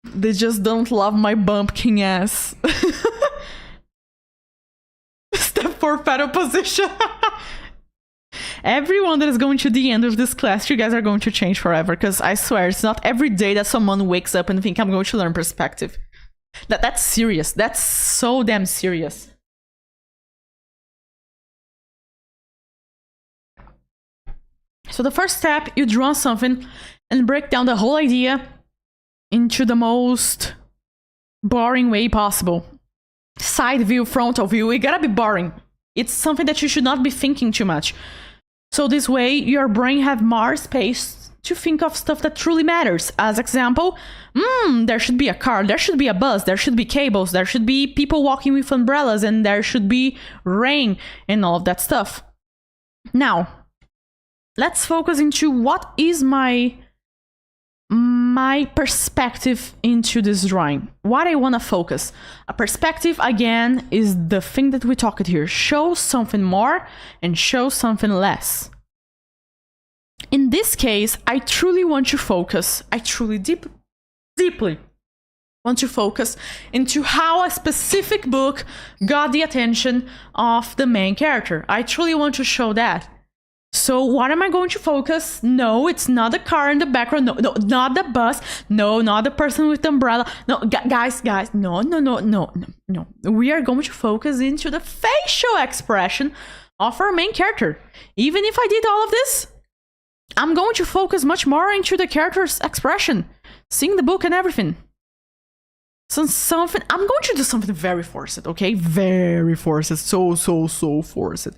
They just don't love my bumpkin ass. Step 4 fetal position. Everyone that is going to the end of this class, you guys are going to change forever, because I swear it's not every day that someone wakes up and think I'm going to learn perspective. That's serious. That's so damn serious. So the first step, you draw something and break down the whole idea into the most boring way possible. Side view, frontal view, it gotta be boring. It's something that you should not be thinking too much. So this way, your brain have more space to think of stuff that truly matters. As example, there should be a car, there should be a bus, there should be cables, there should be people walking with umbrellas, and there should be rain and all of that stuff. Now, let's focus into what is my perspective into this drawing. What I want to focus. A perspective, again, is the thing that we talked here. Show something more and show something less. In this case, I truly want to focus. I truly deeply want to focus into how a specific book got the attention of the main character. I truly want to show that. So what am I going to focus? No, it's not the car in the background. No, not the bus. No, not the person with the umbrella. No, guys, no. We are going to focus into the facial expression of our main character. Even if I did all of this, I'm going to focus much more into the character's expression, seeing the book and everything. Something. I'm going to do something very forced, okay? Very forced. So forced.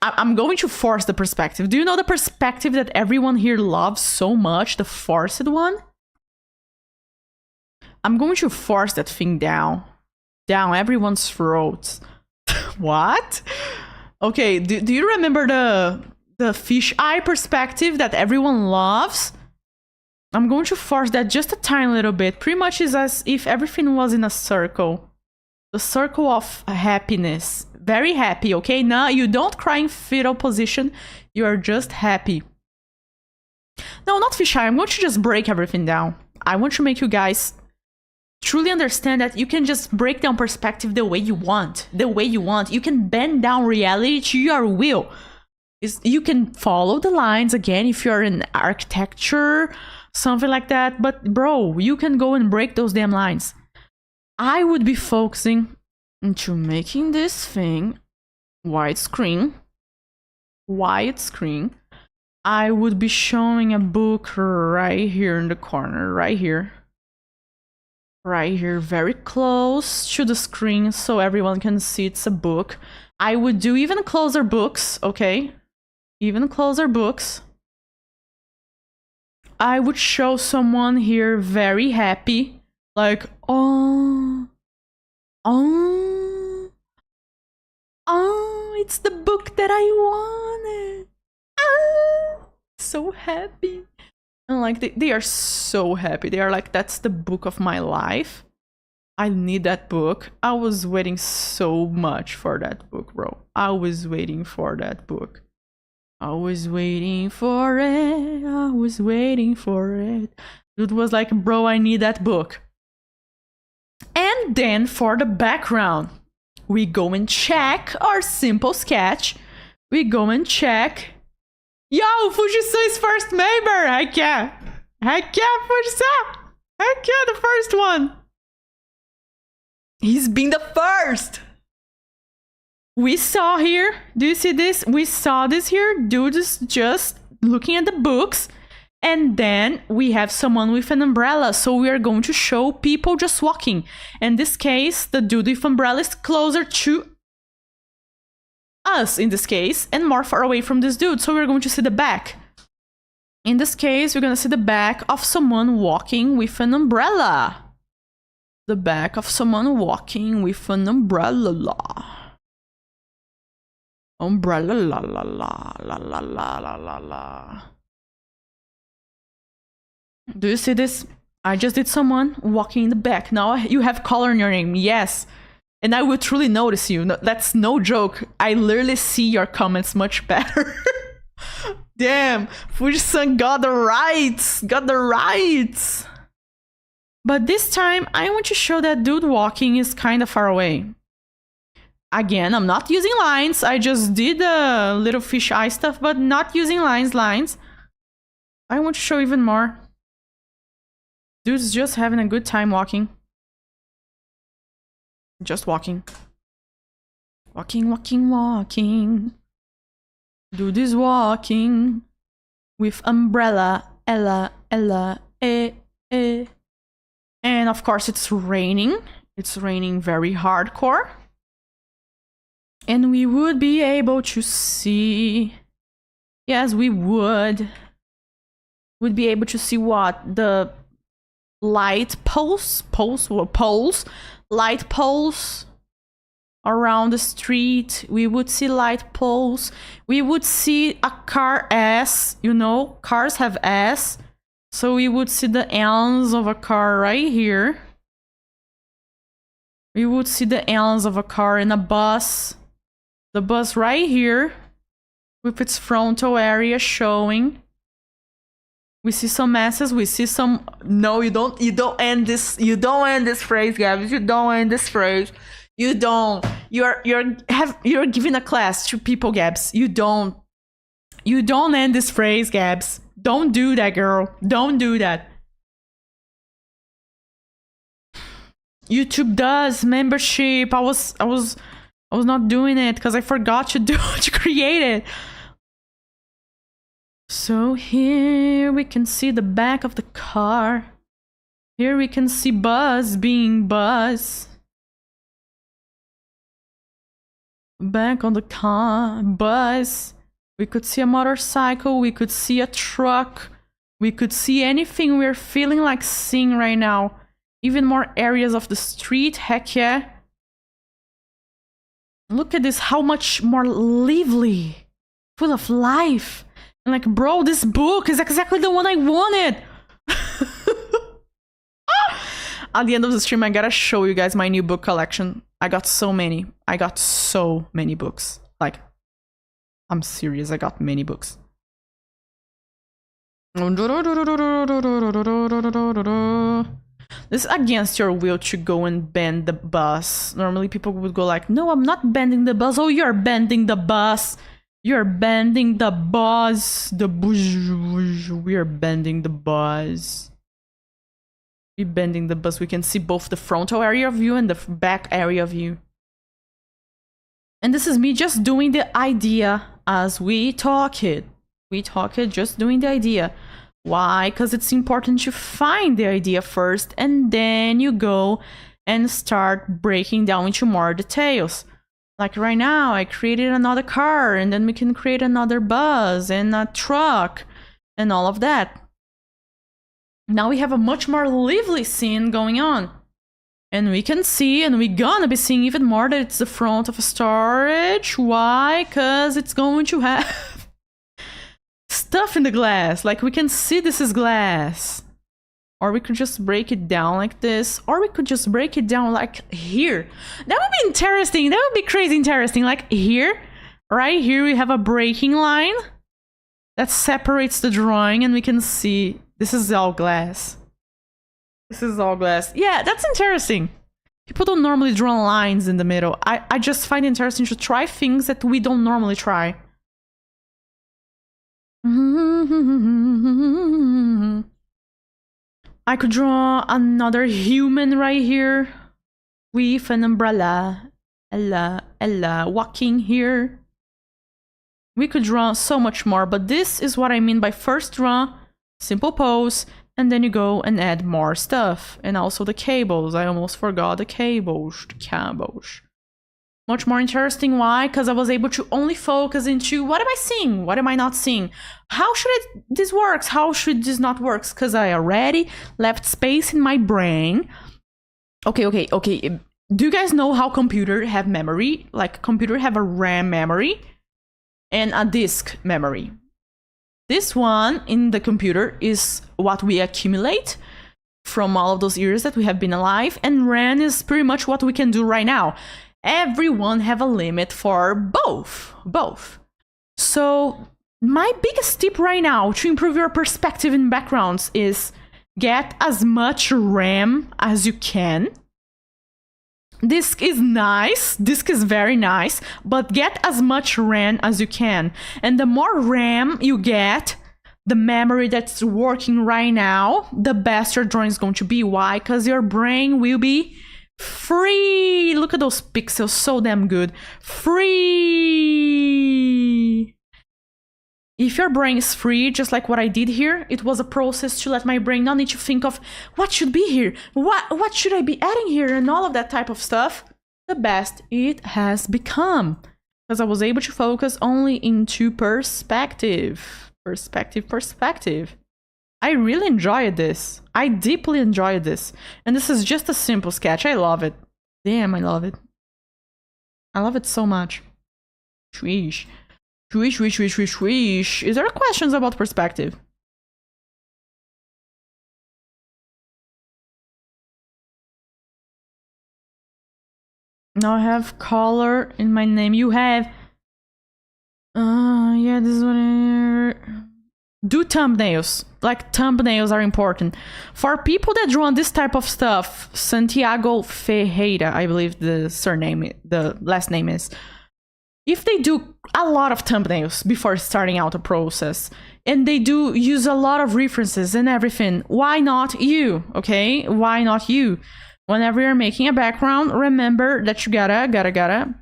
I'm going to force the perspective. Do you know the perspective that everyone here loves so much? The forced one? I'm going to force that thing down everyone's throats. What? Okay, do you remember the fish eye perspective that everyone loves? I'm going to force that just a tiny little bit. Pretty much is as if everything was in a circle. The circle of happiness. Very happy, okay? Now you don't cry in fetal position. You are just happy. No, not fish eye. I'm going to just break everything down. I want to make you guys truly understand that you can just break down perspective the way you want. The way you want. You can bend down reality to your will. You can follow the lines again if you're in architecture, something like that. But bro, you can go and break those damn lines. I would be focusing into making this thing widescreen. I would be showing a book right here in the corner, right here, very close to the screen so everyone can see it's a book. I would do even closer books, okay? Even closer books. I would show someone here very happy, like, oh, it's the book that I wanted. So happy. And like, they are so happy. They are like, that's the book of my life. I need that book. I was waiting so much for that book, bro. I was waiting for that book. I was waiting for it. Dude was like, bro, I need that book. And then for the background, we go and check our simple sketch. We go and check. Yo, Fujisan is first member. Heck yeah, Fujisan. Heck yeah, the first one. He's been the first. We saw here, do you see this? We saw this here, dude is just looking at the books. And then we have someone with an umbrella. So we are going to show people just walking. In this case, the dude with umbrella is closer to us in this case, and more far away from this dude. So we're going to see the back. In this case, we're going to see the back of someone walking with an umbrella. The back of someone walking with an umbrella. Umbrella la la la la la la la la la. Do you see this? I just did someone walking in the back. Now you have color in your name. Yes. And I will truly notice you. No, that's no joke. I literally see your comments much better. Damn. Fujisan got the rights. But this time, I want to show that dude walking is kind of far away. Again, I'm not using lines. I just did a little fish eye stuff, but not using lines. I want to show even more. Dude's just having a good time walking. Just walking. Walking. Dude is walking. With umbrella. Ella, eh. And of course it's raining. It's raining very hardcore. And we would be able to see... Yes, we would. Would be able to see what? The light poles? Light poles around the street. We would see light poles. We would see a car S. You know, cars have S. So we would see the ends of a car right here. We would see the ends of a car in a bus. The bus right here with its frontal area showing. We see some masses, we see some... No, you don't end this phrase, Gabby. You don't end this phrase. You don't. You're giving a class to people, Gabs. You don't end this phrase, Gabs. Don't do that, girl. Don't do that. YouTube does membership. I was not doing it because I forgot to create it. So here we can see the back of the car. Here we can see Buzz being Buzz. Back on the car, Buzz. We could see a motorcycle, we could see a truck, we could see anything we're feeling like seeing right now. Even more areas of the street, heck yeah. Look at this, how much more lively, full of life. And like, bro, this book is exactly the one I wanted. At the end of the stream, I gotta show you guys my new book collection. I got so many. I got so many books. Like, I'm serious, I got many books. This is against your will to go and bend the bus. Normally people would go like, no, I'm not bending the bus. Oh, you're bending the bus. You're bending the bus. We're bending the bus. We're bending the bus. We can see both the frontal area of you and the back area of you. And this is me just doing the idea as we talk it. We talk it, just doing the idea. Why? Because it's important to find the idea first, and then you go and start breaking down into more details. Like right now, I created another car, and then we can create another bus and a truck and all of that. Now we have a much more lively scene going on. And we can see, and we're gonna be seeing even more, that it's the front of a storage. Why? Because it's going to have stuff in the glass. Like, we can see this is glass. Or we could just break it down like this. Or we could just break it down like here. That would be interesting. That would be crazy interesting. Like here, right here, we have a breaking line that separates the drawing, and we can see this is all glass. This is all glass. Yeah, that's interesting. People don't normally draw lines in the middle. I just find it interesting to try things that we don't normally try. I could draw another human right here with an umbrella. Ella, walking here. We could draw so much more, but this is what I mean by first draw, simple pose, and then you go and add more stuff. And also the cables. I almost forgot the cables. Much more interesting. Why? Because I was able to only focus into what am I seeing? What am I not seeing? How should this works? How should this not works? Because I already left space in my brain. Okay. Do you guys know how computer have memory? Like computer have a RAM memory and a disk memory. This one in the computer is what we accumulate from all of those years that we have been alive, and RAM is pretty much what we can do right now. Everyone have a limit for both. So my biggest tip right now to improve your perspective in backgrounds is get as much RAM as you can. Disk is nice, disk is very nice, but get as much RAM as you can. And the more RAM you get, the memory that's working right now, the best your drawing is going to be. Why? Because your brain will be free. Look at those pixels, so damn good. Free. If your brain is free, just like what I did here, it was a process to let my brain not need to think of what should be here, what should I be adding here, and all of that type of stuff. The best it has become, because I was able to focus only into perspective. Perspective. I really enjoyed this. I deeply enjoyed this. And this is just a simple sketch. I love it. Damn, I love it. I love it so much. Swish. Is there questions about perspective? Now I have color in my name. You have... yeah, this is what I... Do thumbnails. Like, thumbnails are important. For people that draw this type of stuff, Santiago Ferreira, I believe the last name is. If they do a lot of thumbnails before starting out a process, and they do use a lot of references and everything, why not you, okay? Why not you? Whenever you're making a background, remember that you gotta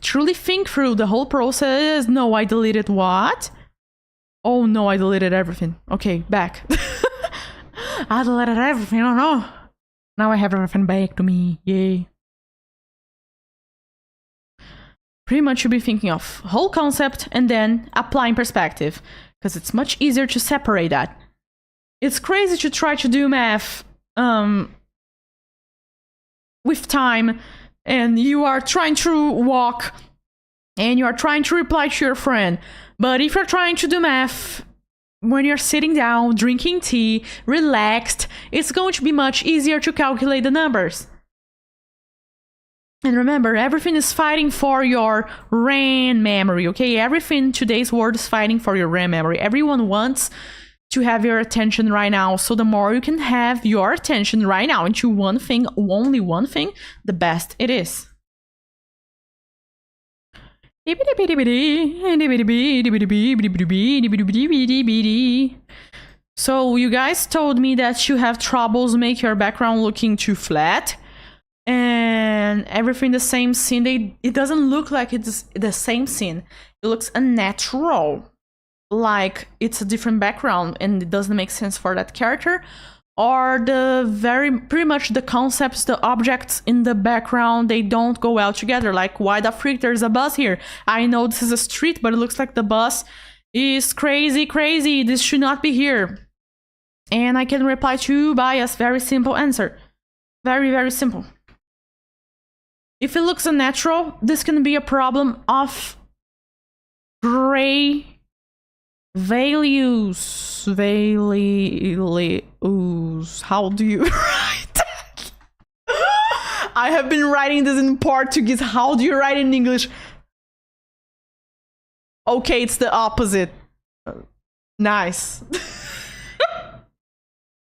truly think through the whole process. No, I deleted what? Oh no, I deleted everything. Okay, back. I deleted everything, oh no. Now I have everything back to me, yay. Pretty much you'll be thinking of whole concept and then applying perspective, because it's much easier to separate that. It's crazy to try to do math with time, and you are trying to walk, and you are trying to reply to your friend. But if you're trying to do math when you're sitting down, drinking tea, relaxed, it's going to be much easier to calculate the numbers. And remember, everything is fighting for your RAM memory, okay? Everything in today's world is fighting for your RAM memory. Everyone wants to have your attention right now. So the more you can have your attention right now into one thing, only one thing, the best it is. So you guys told me that you have troubles make your background looking too flat. And everything the same scene, it doesn't look like it's the same scene. It looks unnatural, like it's a different background and it doesn't make sense for that character. Or pretty much the concepts, the objects in the background, they don't go well together. Like, why the freak there's a bus here? I know this is a street, but it looks like the bus is crazy. This should not be here. And I can reply to you by a very simple answer. Very simple. If it looks unnatural, this can be a problem of gray values. How do you write that? I have been writing this in Portuguese. How do you write it in English? Okay, it's the opposite. Nice.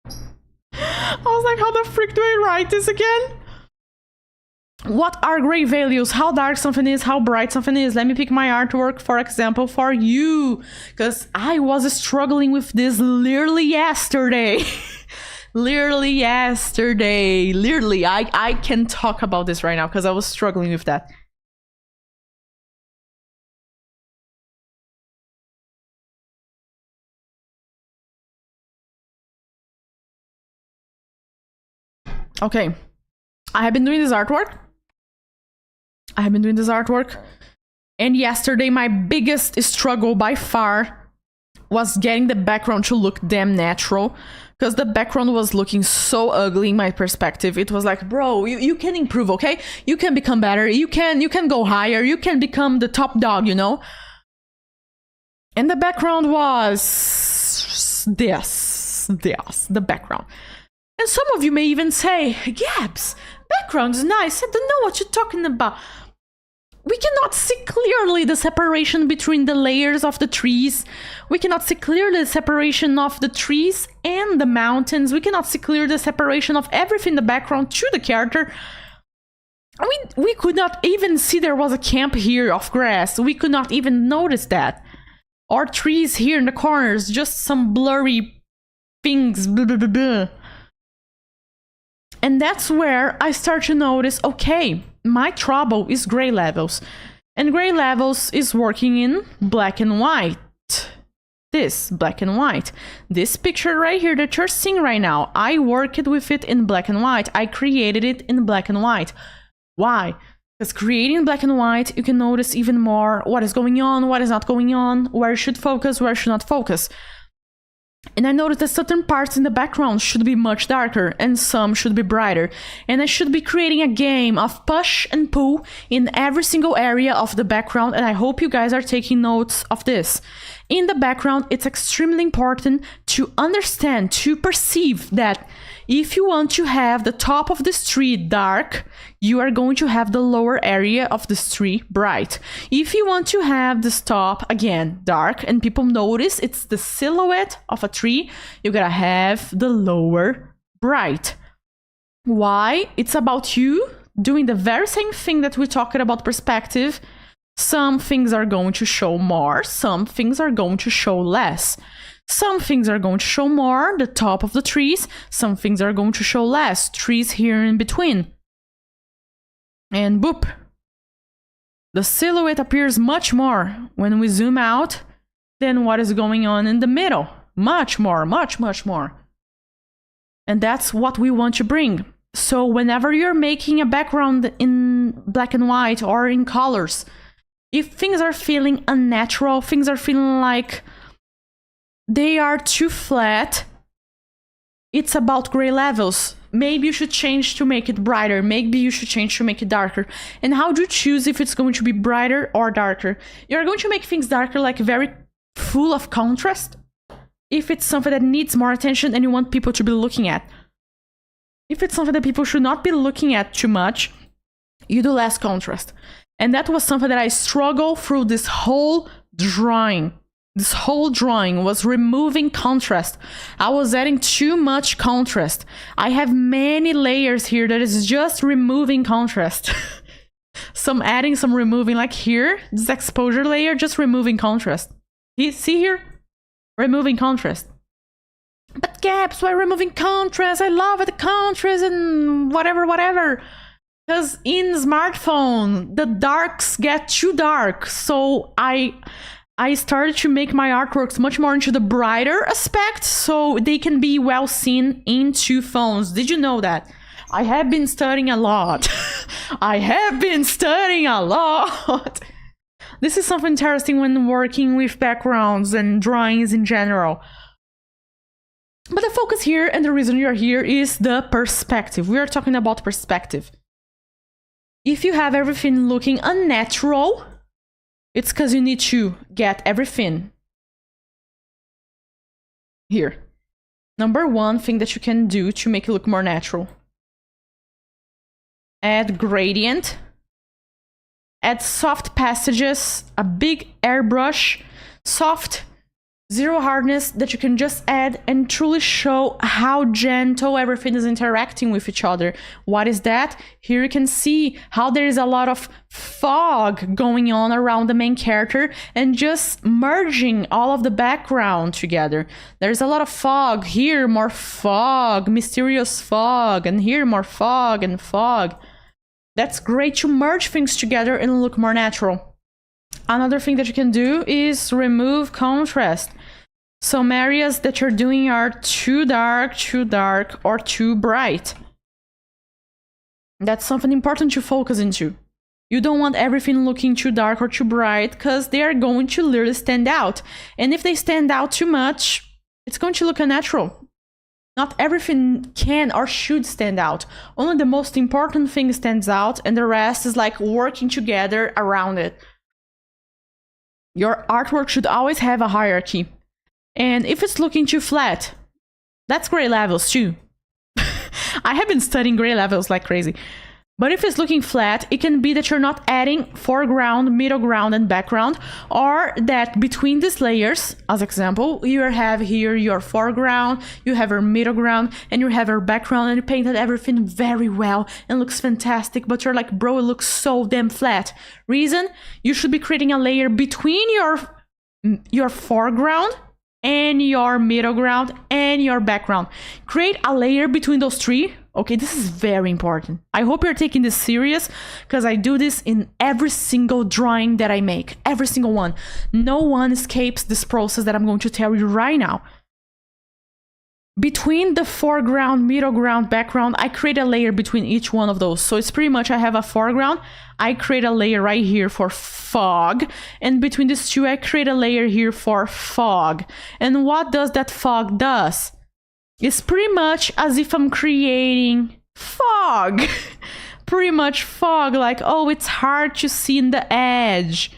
I was like, how the frick do I write this again? What are gray values? How dark something is, how bright something is. Let me pick my artwork, for example, for you. Because I was struggling with this literally yesterday. Literally, I can talk about this right now because I was struggling with that. Okay. I have been doing this artwork. And yesterday, my biggest struggle by far was getting the background to look damn natural. Because the background was looking so ugly in my perspective. It was like, bro, you can improve, okay? You can become better. You can go higher. You can become the top dog, you know? And the background was this, the background. And some of you may even say, Gabs, background is nice. I don't know what you're talking about. We cannot see clearly the separation between the layers of the trees. We cannot see clearly the separation of the trees and the mountains. We cannot see clearly the separation of everything in the background to the character. We could not even see there was a camp here of grass. We could not even notice that. Or trees here in the corners, just some blurry things. Blah, blah, blah, blah. And that's where I start to notice, okay, my trouble is gray levels. And gray levels is working in black and white. This, black and white. This picture right here that you're seeing right now, I worked with it in black and white. I created it in black and white. Why? Because creating black and white, you can notice even more what is going on, what is not going on, where you should focus, where you should not focus. And I noticed that certain parts in the background should be much darker and some should be brighter. And I should be creating a game of push and pull in every single area of the background. And I hope you guys are taking notes of this. In the background, it's extremely important to understand, to perceive that if you want to have the top of this tree dark, you are going to have the lower area of this tree bright. If you want to have this top, again, dark, and people notice it's the silhouette of a tree, you gotta have the lower bright. Why? It's about you doing the very same thing that we talked about perspective. Some things are going to show more, some things are going to show less. Some things are going to show more, the top of the trees. Some things are going to show less, trees here in between. And boop. The silhouette appears much more when we zoom out than what is going on in the middle. Much more, much more. And that's what we want to bring. So whenever you're making a background in black and white or in colors, if things are feeling unnatural, things are feeling like they are too flat, it's about gray levels. Maybe you should change to make it brighter. Maybe you should change to make it darker. And how do you choose if it's going to be brighter or darker? You're going to make things darker, like very full of contrast, if it's something that needs more attention and you want people to be looking at. If it's something that people should not be looking at too much, you do less contrast. And that was something that I struggled through this whole drawing. This whole drawing was removing contrast. I was adding too much contrast. I have many layers here that is just removing contrast. Some adding, some removing, like here, this exposure layer, just removing contrast. You see here? Removing contrast. But Gabs, why removing contrast? I love the contrast and whatever. Because in smartphone, the darks get too dark. So I started to make my artworks much more into the brighter aspect so they can be well seen into phones. Did you know that? I have been studying a lot. This is something interesting when working with backgrounds and drawings in general. But the focus here and the reason you're here is the perspective. We are talking about perspective. If you have everything looking unnatural, it's because you need to get everything here. Number one thing that you can do to make it look more natural. Add gradient. Add soft passages, a big airbrush, soft, zero hardness that you can just add and truly show how gentle everything is interacting with each other. What is that? Here you can see how there is a lot of fog going on around the main character and just merging all of the background together. There's a lot of fog. Here, more fog, mysterious fog, and here more fog and fog. That's great to merge things together and look more natural. Another thing that you can do is remove contrast. Some areas that you're doing are too dark, or too bright. That's something important to focus into. You don't want everything looking too dark or too bright because they are going to literally stand out. And if they stand out too much, it's going to look unnatural. Not everything can or should stand out. Only the most important thing stands out and the rest is like working together around it. Your artwork should always have a hierarchy. And if it's looking too flat, that's gray levels too. I have been studying gray levels like crazy. But if it's looking flat, it can be that you're not adding foreground, middle ground, and background, or that between these layers, as example, you have here your foreground, you have your middle ground, and you have your background, and you painted everything very well and looks fantastic, but you're like, bro, it looks so damn flat. Reason? You should be creating a layer between your foreground and your middle ground and your background. Create a layer between those three. Okay, this is very important. I hope you're taking this serious because I do this in every single drawing that I make. Every single one. No one escapes this process that I'm going to tell you right now. Between the foreground, middle ground, background, I create a layer between each one of those. So it's pretty much I have a foreground. I create a layer right here for fog. And between these two, I create a layer here for fog. And what does that fog does? It's pretty much as if I'm creating fog. Pretty much fog, like, oh, it's hard to see in the edge.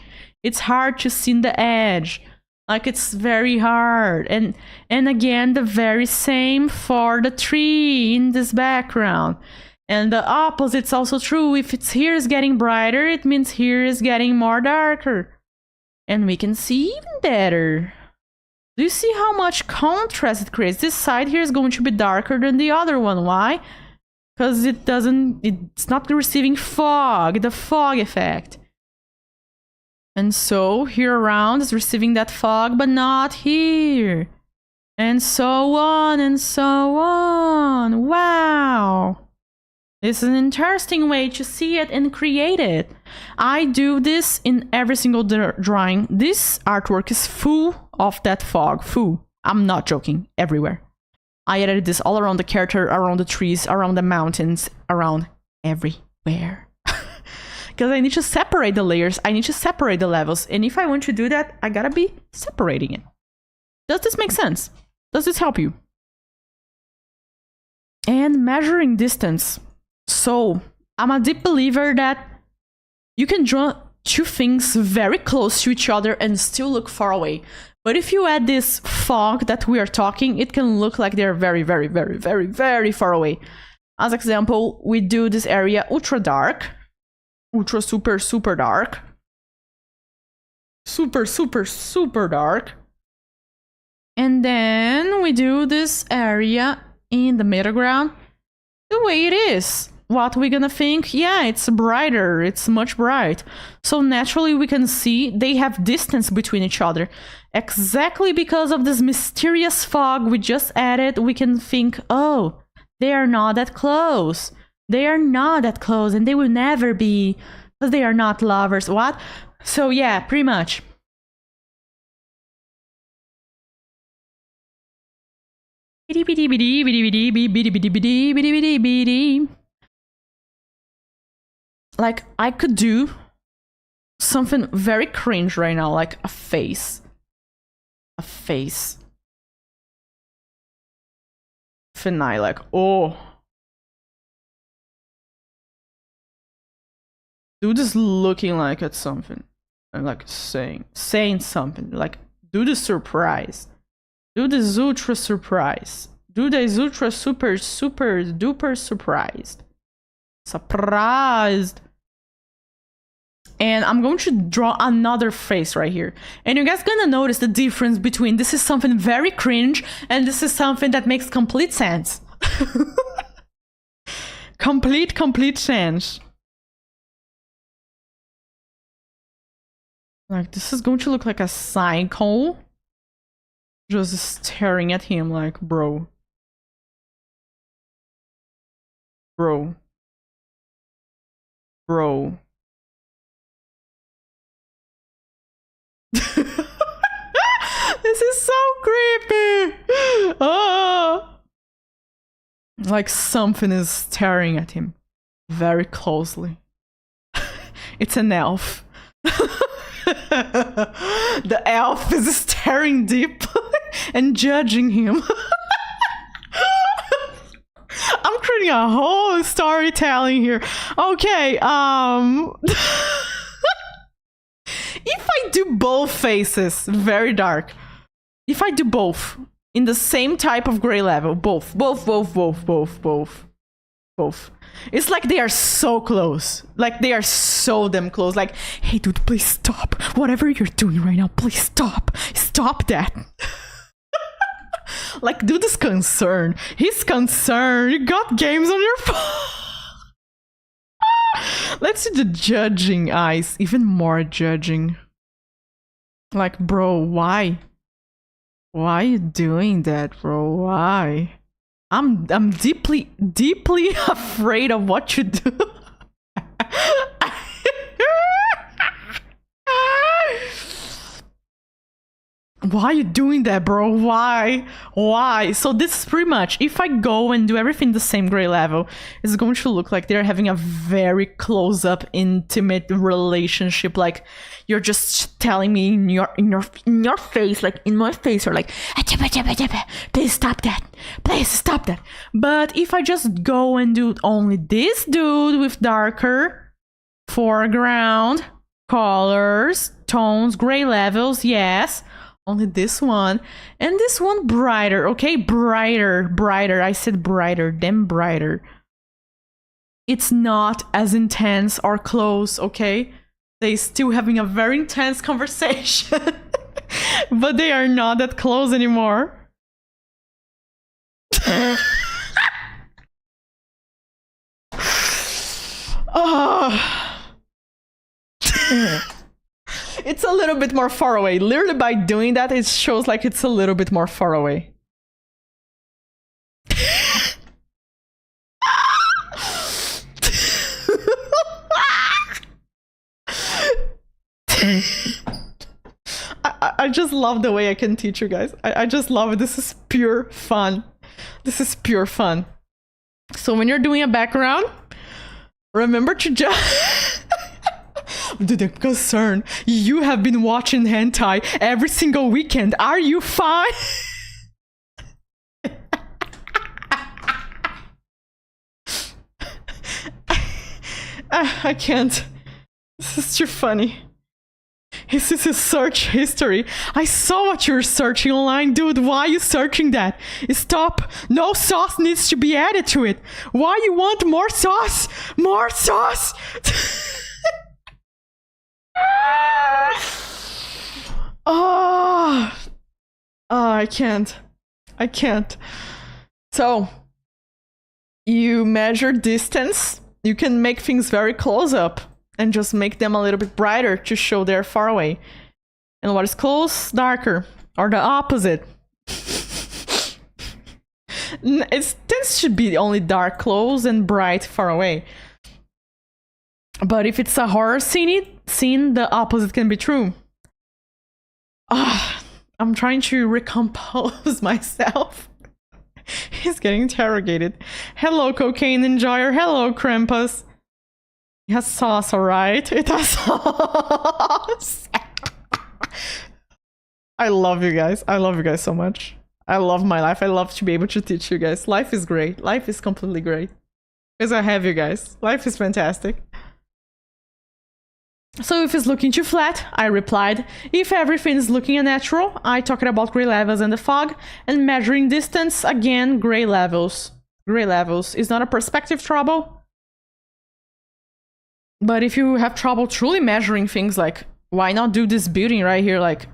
It's hard to see in the edge. Like, it's very hard. And again, the very same for the tree in this background. And the opposite's also true. If it's here is getting brighter, it means here is getting more darker. And we can see even better. Do you see how much contrast it creates? This side here is going to be darker than the other one. Why? Because it's not receiving fog, the fog effect. And so here around is receiving that fog, but not here. And so on and so on. Wow. This is an interesting way to see it and create it. I do this in every single drawing. This artwork is full of that fog. Full. I'm not joking. Everywhere. I added this all around the character, around the trees, around the mountains, around everywhere. Because I need to separate the layers, I need to separate the levels, and if I want to do that, I gotta be separating it. Does this make sense? Does this help you? And measuring distance. So, I'm a deep believer that you can draw two things very close to each other and still look far away. But if you add this fog that we are talking, it can look like they're very, very, very, very, very far away. As example, we do this area ultra dark. Ultra super, super dark. Super, super, super dark. And then we do this area in the middle ground the way it is. What we're gonna think? Yeah, it's brighter, it's much bright. So naturally we can see they have distance between each other. Exactly because of this mysterious fog we just added, we can think, oh, they are not that close. They are not that close and they will never be, because they are not lovers. What? So yeah, pretty much. Like, I could do something very cringe right now, like a face. A face. Finai, like, oh. Dude is looking like at something. And like saying something. Like, dude is surprised. Dude is ultra surprised. Dude is ultra super duper surprised. Surprised. And I'm going to draw another face right here. And you guys gonna notice the difference between this is something very cringe and this is something that makes complete sense. complete sense. Like, this is going to look like a cycle. Just staring at him like, bro. Bro. Bro. This is so creepy. Oh. Like something is staring at him very closely. It's an elf. The elf is staring deep and judging him. I'm creating a whole storytelling here. Okay, if I do both faces very dark, if I do both in the same type of gray level, both, it's like they are so close. Like they are so damn close. Like, hey dude, please stop. Whatever you're doing right now, please stop. Stop that. Like, dude is concerned. He's concerned. You got games on your phone. Let's see the judging eyes. Even more judging. Like, bro, why? Why are you doing that, bro? Why? I'm deeply afraid of what you do. Why are you doing that, bro? Why? Why? So this is pretty much, if I go and do everything the same gray level, it's going to look like they're having a very close-up, intimate relationship. Like, you're just telling me in your face, like in my face, or like, please stop that. Please stop that. But if I just go and do only this dude with darker foreground, colors, tones, gray levels, yes. Only this one. And this one brighter, okay? Brighter. I said brighter, damn brighter. It's not as intense or close, okay? They still having a very intense conversation. But they are not that close anymore. Oh. It's a little bit more far away. Literally by doing that, it shows like it's a little bit more far away. I just love the way I can teach you guys. I just love it. This is pure fun. This is pure fun. So when you're doing a background, remember to just... The concern. You have been watching hentai every single weekend. Are you fine? I can't. This is too funny. This is his search history. I saw what you're searching online, dude. Why are you searching that? Stop. No sauce needs to be added to it. Why you want more sauce? More sauce! Oh, I can't. I can't. So, you measure distance. You can make things very close up and just make them a little bit brighter to show they're far away. And what is close, darker, or the opposite. It tends to be only dark close and bright far away. But if it's a horror scene, the opposite can be true. I'm trying to recompose myself. He's getting interrogated. Hello, cocaine enjoyer. Hello, Krampus. It has sauce, alright? It has sauce. I love you guys. I love you guys so much. I love my life. I love to be able to teach you guys. Life is great. Life is completely great. Because I have you guys. Life is fantastic. So if it's looking too flat, I replied. If everything is looking unnatural, I talked about gray levels and the fog, and measuring distance, again, gray levels. Gray levels is not a perspective trouble. But if you have trouble truly measuring things, like, why not do this building right here, like,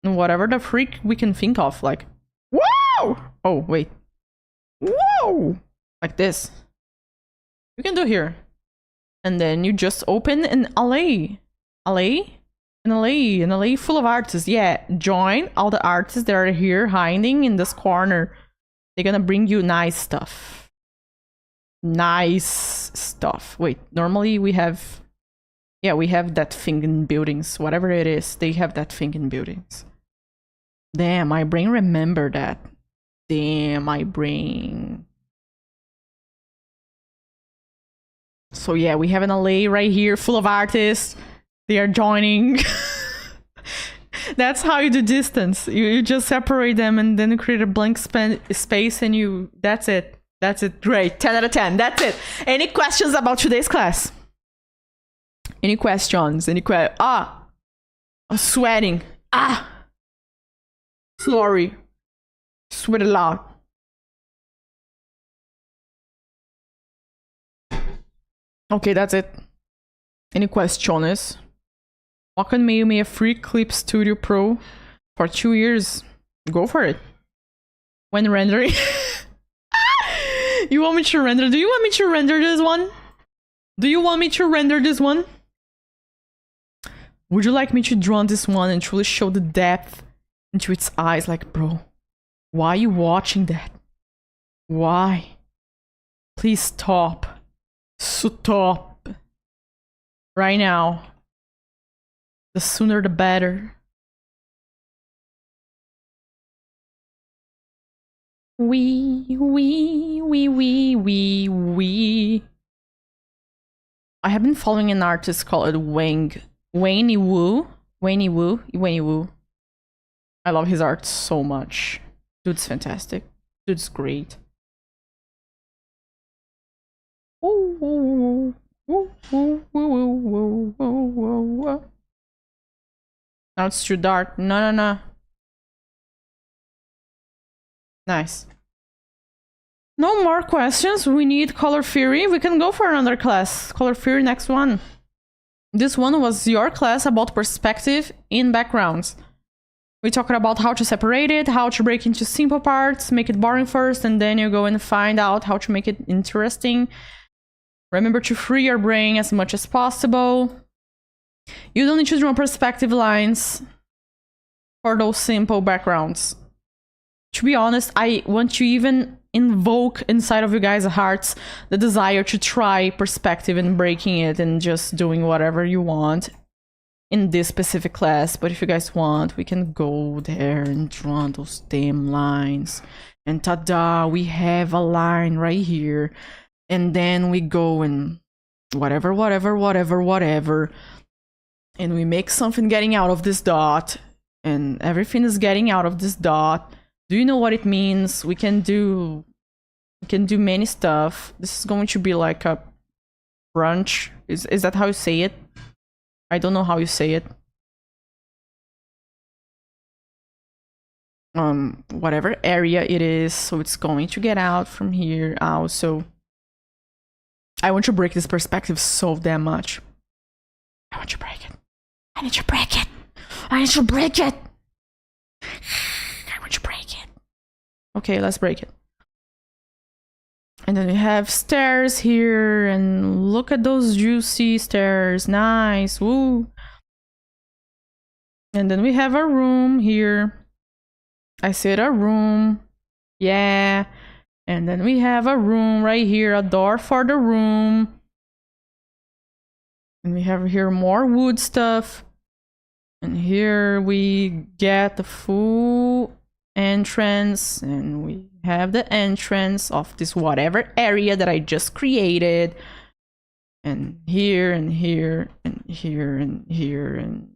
whatever the freak we can think of, like, whoa! Oh, wait. Whoa! Like this. You can do here. And then you just open an alley. Alley? An alley full of artists. Yeah, join all the artists that are here hiding in this corner. They're gonna bring you nice stuff. Nice stuff. Wait, normally we have... Yeah, we have that thing in buildings. Whatever it is, they have that thing in buildings. Damn, my brain remembered that. Damn, my brain... So yeah, we have an alley right here full of artists. They are joining. That's how you do distance. You just separate them and then you create a blank space and you... That's it. That's it. Great. 10 out of 10. That's it. Any questions about today's class? Any questions? I'm sweating. Sorry. Sweat a lot. Okay, that's it. Any questions? How can mail me a free Clip Studio Pro for 2 years? Go for it. When rendering. You want me to render? Do you want me to render this one? Do you want me to render this one? Would you like me to draw on this one and truly show the depth into its eyes? Like, bro, why are you watching that? Why? Please stop. Stop. Right now. The sooner the better. We. I have been following an artist called HEWOOO. I love his art so much. Dude's fantastic. Dude's great. Now it's too dark. No. Nice. No more questions. We need color theory. We can go for another class. Color theory, next one. This one was your class about perspective in backgrounds. We talked about how to separate it, how to break into simple parts, make it boring first, and then you go and find out how to make it interesting. Remember to free your brain as much as possible. You don't need to draw perspective lines for those simple backgrounds. To be honest, I want to even invoke inside of you guys' hearts the desire to try perspective and breaking it and just doing whatever you want in this specific class, but if you guys want, we can go there and draw those damn lines. And ta-da, we have a line right here. And then we go and whatever. And we make something getting out of this dot. And everything is getting out of this dot. Do you know what it means? We can do many stuff. This is going to be like a brunch. Is that how you say it? I don't know how you say it. Whatever area it is, so it's going to get out from here also. I want to break this perspective so damn much. I want to break it. I need to break it. I need to break it. I want to break it. Okay, let's break it. And then we have stairs here, and look at those juicy stairs. Nice, woo. And then we have a room here. I said a room. Yeah. And then we have a room right here, a door for the room. And we have here more wood stuff. And here we get the full entrance, and we have the entrance of this whatever area that I just created. And here and here and here and here, and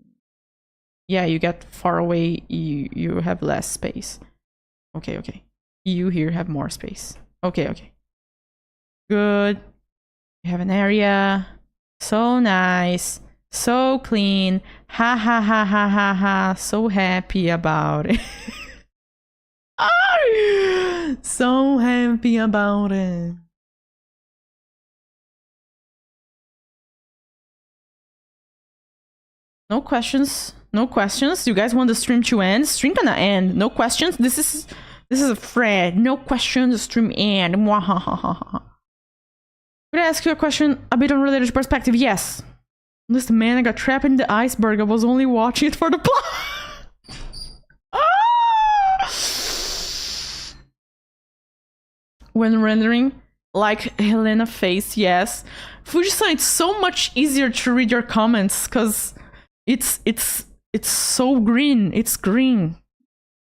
yeah, you get far away, you have less space. Okay. You here have more space. Okay. Good. You have an area. So nice. So clean. Ha. So happy about it. So happy about it. No questions. No questions. You guys want the stream to end? Stream gonna end. No questions. This is a thread. No questions. Stream end. Mwahahaha. Could I ask you a question a bit unrelated to perspective? Yes. This man got trapped in the iceberg. I was only watching it for the plot. When rendering, like Helena face, yes. Fuji-san, it's so much easier to read your comments because it's so green. It's green.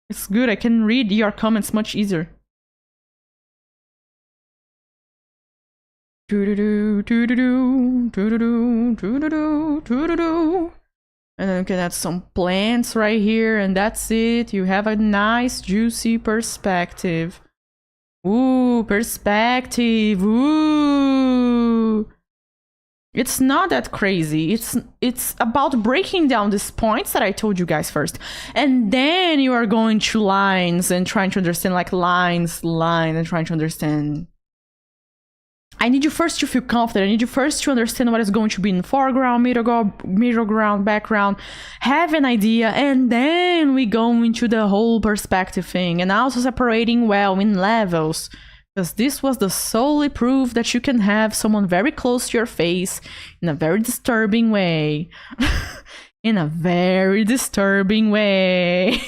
It's good. I can read your comments much easier. And then we can add some plants right here, and that's it. You have a nice juicy perspective. Ooh, perspective. Ooh. It's not that crazy. It's about breaking down these points that I told you guys first. And then you are going to lines and trying to understand like lines, and trying to understand. I need you first to feel confident. I need you first to understand what is going to be in the foreground, middle ground, background, have an idea, and then we go into the whole perspective thing, and also separating well in levels, because this was the solely proof that you can have someone very close to your face in a very disturbing way. In a very disturbing way.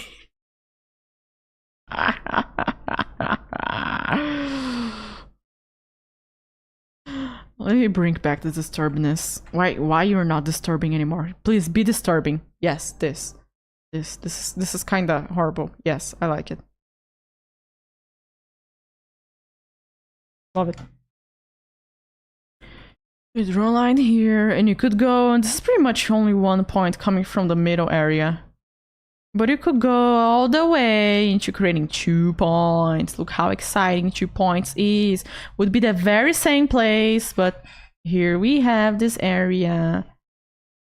Let me bring back the disturbingness. Why you're not disturbing anymore? Please be disturbing. Yes, this is kinda horrible. Yes, I like it. Love it. You draw a line here, and you could go, and this is pretty much only one point coming from the middle area. But you could go all the way into creating 2 points. Look how exciting 2 points is. Would be the very same place, but here we have this area.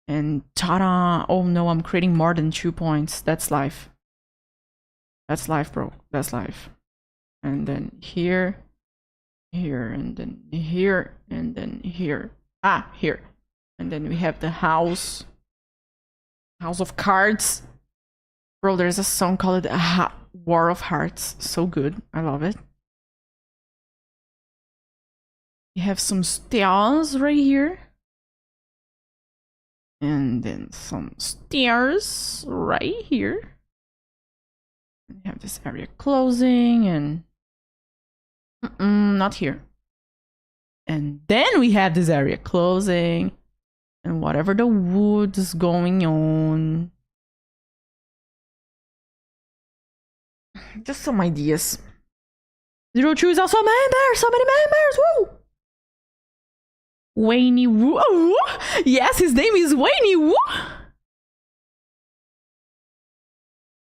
And ta-da! Oh no, I'm creating more than 2 points. That's life. That's life, bro. That's life. And then here, and then here, and then here. Ah, here. And then we have the house. House of Cards. Bro, there's a song called War of Hearts. So good. I love it. You have some stairs right here. And then some stairs right here. You have this area closing and... not here. And then we have this area closing. And whatever the wood is going on. Just some ideas. 02 is also a member! So many members! Woo! Wayne Woo. Oh, yes, his name is Wayne Woo!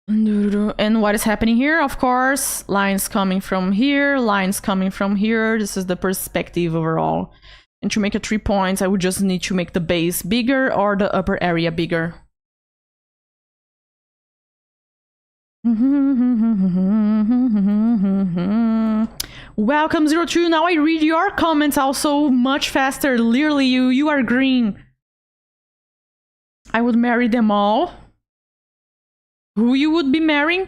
And what is happening here? Of course, lines coming from here, lines coming from here. This is the perspective overall. And to make a 3 points, I would just need to make the base bigger or the upper area bigger. Welcome 02. Now I read your comments also much faster. Literally, you are green. I would marry them all. Who you would be marrying?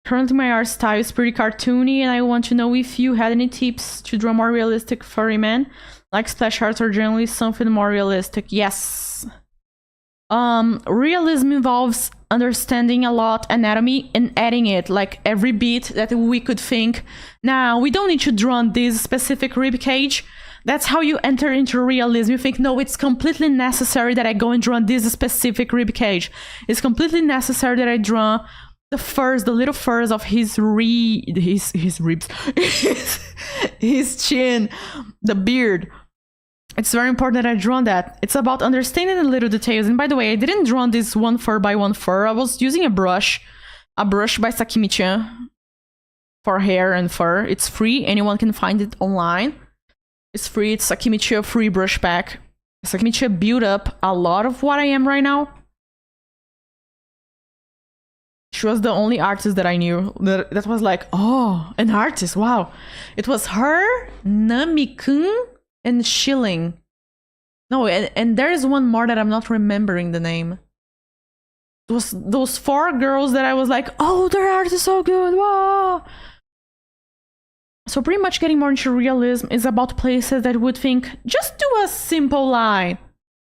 Currently my art style is pretty cartoony and I want to know if you had any tips to draw more realistic furry men, like splash art or generally something more realistic. Yes. Realism involves understanding a lot anatomy and adding it, like every bit that we could think. Now, we don't need to draw on this specific rib cage. That's how you enter into realism. You think, no, it's completely necessary that I go and draw this specific rib cage. It's completely necessary that I draw the furs, the little furs of his ribs, his chin, the beard. It's very important that I draw that. It's about understanding the little details. And by the way, I didn't draw this one fur by one fur. I was using a brush by Sakimi-chan for hair and fur. It's free. Anyone can find it online. It's free. It's Sakimi-chan free brush pack. Sakimi-chan built up a lot of what I am right now. She was the only artist that I knew that was like, oh, an artist, wow. It was her, Nami-kun, and Shilling. No, and there's one more that I'm not remembering the name. It was those 4 girls that I was like, oh, their art is so good, wow. So pretty much getting more into realism is about places that would think, just do a simple line.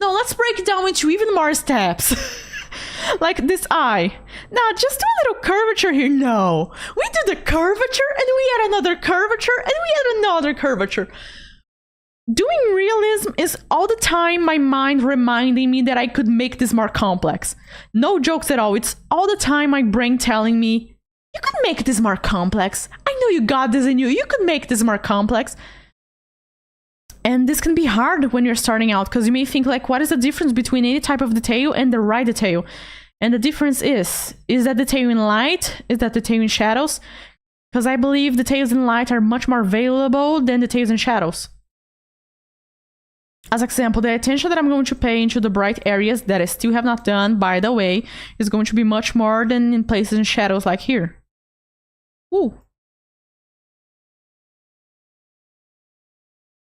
No, let's break it down into even more steps. Like this eye. Now, just do a little curvature here. No. We do the curvature, and we add another curvature, and we add another curvature. Doing realism is all the time my mind reminding me that I could make this more complex. No jokes at all. It's all the time my brain telling me, you could make this more complex. I know you got this in you. You could make this more complex. And this can be hard when you're starting out, because you may think, like, what is the difference between any type of detail and the right detail? And the difference is that detail in light? Is that detail in shadows? Because I believe details in light are much more valuable than details in shadows. As example, the attention that I'm going to pay into the bright areas that I still have not done, by the way, is going to be much more than in places in shadows like here. Ooh.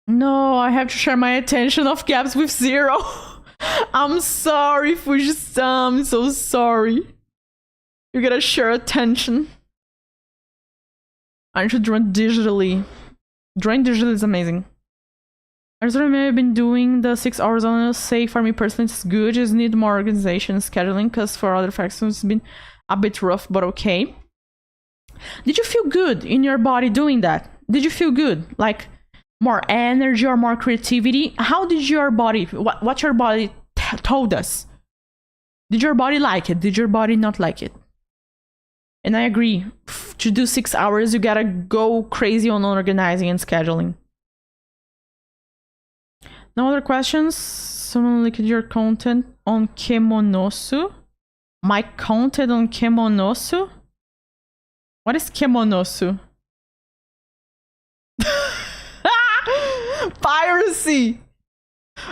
No, I have to share my attention of gaps with 0. I'm sorry, Fuji-san. I'm so sorry. You gotta share attention. I need to draw digitally. Drawing digitally is amazing. I just remember I've been doing the 6 hours on a say for me personally it's good. Just need more organization and scheduling, because for other factions it's been a bit rough, but okay. Did you feel good in your body doing that? Did you feel good? Like more energy or more creativity? How did your body, what your body told us? Did your body like it? Did your body not like it? And I agree, to do 6 hours, you gotta go crazy on organizing and scheduling. No other questions? Someone look at your content on Kemonosu. My content on Kemonosu? What is Kemonosu? Piracy!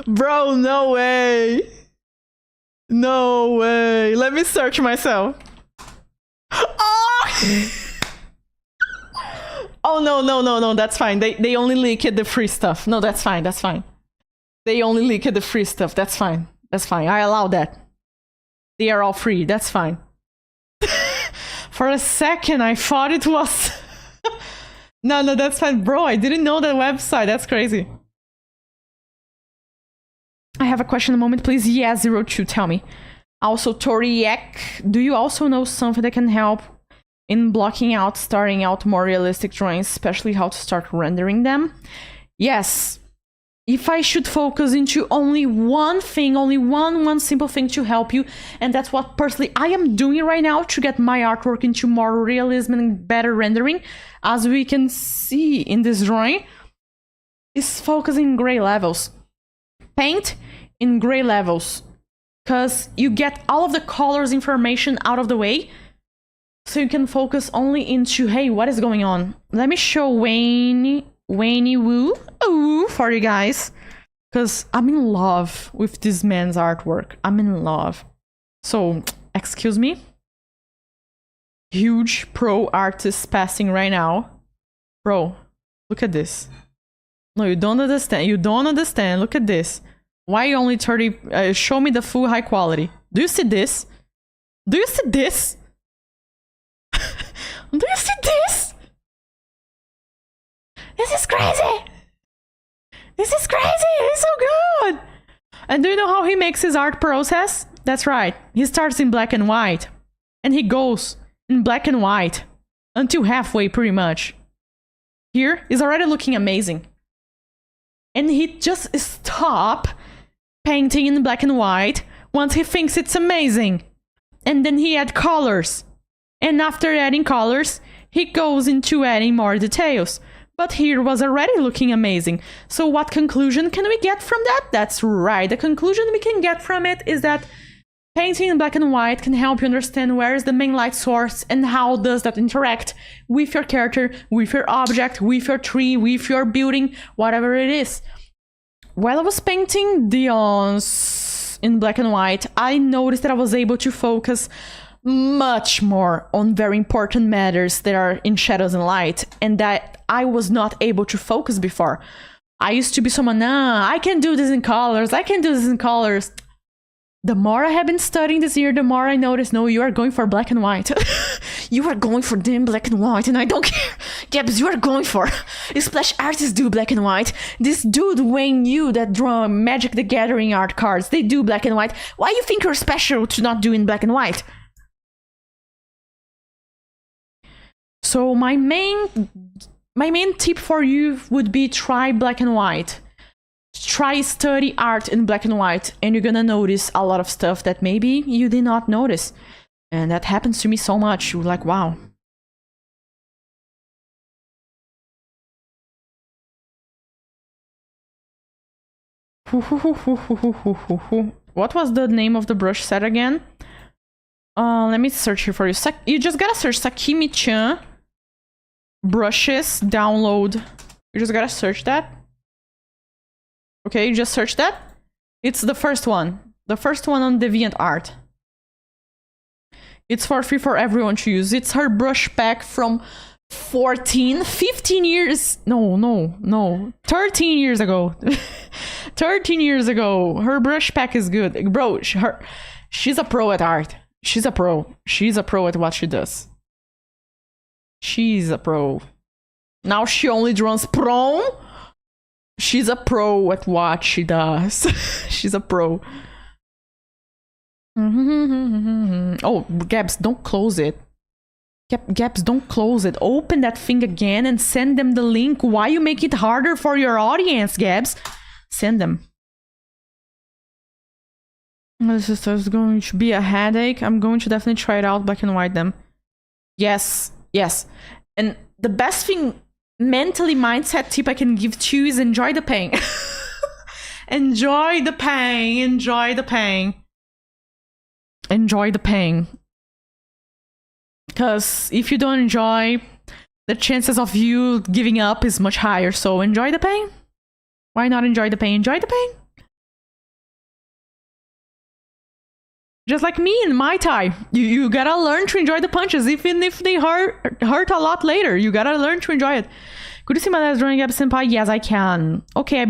Bro, no way! No way! Let me search myself. Oh! Oh, no, that's fine. They only leaked the free stuff. No, that's fine, that's fine. They only leaked the free stuff. That's fine. That's fine. I allow that. They are all free. That's fine. For a second, I thought it was... No, that's fine. Bro, I didn't know that website. That's crazy. I have a question a moment, please. Yeah, 02, tell me. Also, Toriek, do you also know something that can help in blocking out, starting out more realistic drawings, especially how to start rendering them? Yes. if I should focus into only one thing, only one simple thing to help you, and that's what personally I am doing right now to get my artwork into more realism and better rendering, as we can see in this drawing, is focusing gray levels. Paint in gray levels, because you get all of the colors information out of the way, so you can focus only into, hey, what is going on? Let me show HEWOOO for you guys, because I'm in love with this man's artwork. I'm in love. So, excuse me. Huge pro artist passing right now. Bro, look at this. No, you don't understand. You don't understand. Look at this. Why only 30? Show me the full high quality. Do you see this? Do you see this? Do you see this? This is crazy! This is crazy! It's so good! And do you know how he makes his art process? That's right. He starts in black and white. And he goes in black and white. Until halfway, pretty much. Here is already looking amazing. And he just stops painting in black and white once he thinks it's amazing. And then he adds colors. And after adding colors, he goes into adding more details. But here was already looking amazing. So what conclusion can we get from that? That's right. The conclusion we can get from it is that painting in black and white can help you understand where is the main light source and how does that interact with your character, with your object, with your tree, with your building, whatever it is. While I was painting the in black and white, I noticed that I was able to focus much more on very important matters that are in shadows and light, and that I was not able to focus before. I used to be someone, nah, I can do this in colors, I can do this in colors. The more I have been studying this year, the more I notice, no, you are going for black and white. You are going for dim black and white, and I don't care. Gabs, you are going for. Splash artists do black and white. This dude Wayne Yu that draw Magic the Gathering art cards, they do black and white. Why you think you're special to not do in black and white? So my main tip for you would be try black and white. Try study art in black and white, and you're gonna notice a lot of stuff that maybe you did not notice. And that happens to me so much. You're like, wow. What was the name of the brush set again? Let me search here for you. You just gotta search Sakimi-chan brushes download. You just gotta search that. Okay, you just search that. It's the first one. The first one on DeviantArt. It's for free for everyone to use. It's her brush pack from 15 years. No. 13 years ago. 13 years ago. Her brush pack is good. Bro, she's a pro at art. She's a pro. She's a pro at what she does. She's a pro. Now she only draws prone. She's a pro at what she does. She's a pro. Oh, Gabs, don't close it. Gabs, don't close it. Open that thing again and send them the link. Why you make it harder for your audience, Gabs? Send them. This is going to be a headache. I'm going to definitely try it out, black and white them. Yes. And the best thing, mentally mindset tip I can give to you is enjoy the pain. Enjoy the pain. Enjoy the pain. Enjoy the pain. Because if you don't enjoy, the chances of you giving up is much higher. So enjoy the pain. Why not enjoy the pain? Enjoy the pain. Just like me in Muay Thai, you gotta learn to enjoy the punches, even if they hurt a lot later. You gotta learn to enjoy it. Could you see my last drawing, Gaby Senpai? Yes, I can. Okay, I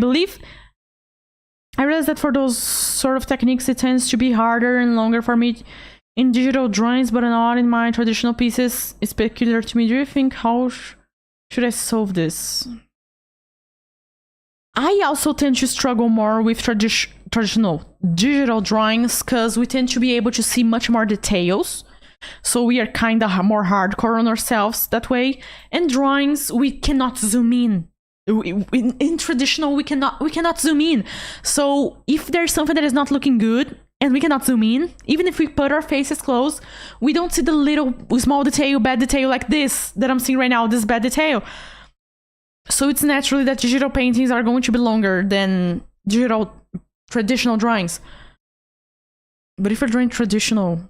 realize that for those sort of techniques, it tends to be harder and longer for me in digital drawings, but not in my traditional pieces. It's peculiar to me. Do you think how should I solve this? I also tend to struggle more with traditional digital drawings because we tend to be able to see much more details. So we are kind of more hardcore on ourselves that way. And drawings, we cannot zoom in. In traditional, we cannot zoom in. So if there's something that is not looking good and we cannot zoom in, even if we put our faces close, we don't see the little small detail, bad detail like this that I'm seeing right now, this bad detail. So it's naturally that digital paintings are going to be longer than traditional drawings. But if you're drawing traditional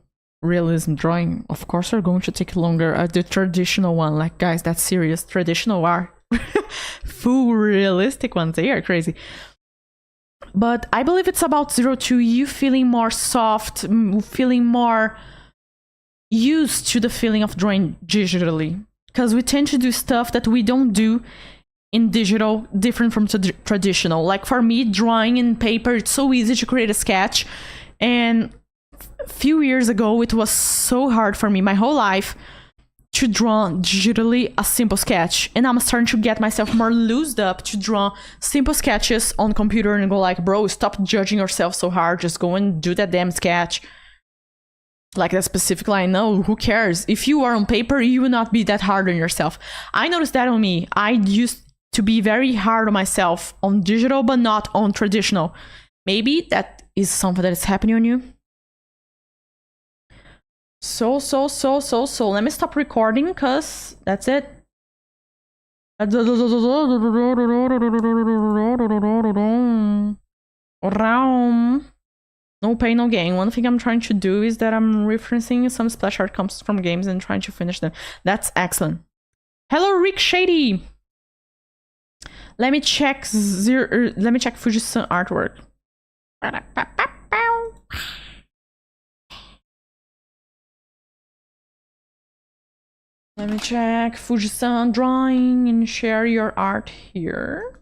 realism drawing, of course are going to take longer. The traditional one, like, guys, that's serious. Traditional art. Full realistic ones, they are crazy. But I believe it's about 0 to you feeling more soft, feeling more used to the feeling of drawing digitally, because we tend to do stuff that we don't do in digital, different from traditional. Like for me, drawing in paper, it's so easy to create a sketch, and a few years ago it was so hard for me, my whole life, to draw digitally a simple sketch. And I'm starting to get myself more loosened up to draw simple sketches on computer and go like, bro, stop judging yourself so hard, just go and do that damn sketch. Like that specific line, no, who cares? If you are on paper, you will not be that hard on yourself. I noticed that on me. I used to be very hard on myself on digital, but not on traditional. Maybe that is something that is happening on you. So. Let me stop recording, because that's it. No pain, no gain. One thing I'm trying to do is that I'm referencing some splash art comes from games and trying to finish them. That's excellent. Hello, Rick Shady. Let me check Fuji-san artwork. Let me check Fuji-san drawing and share your art here.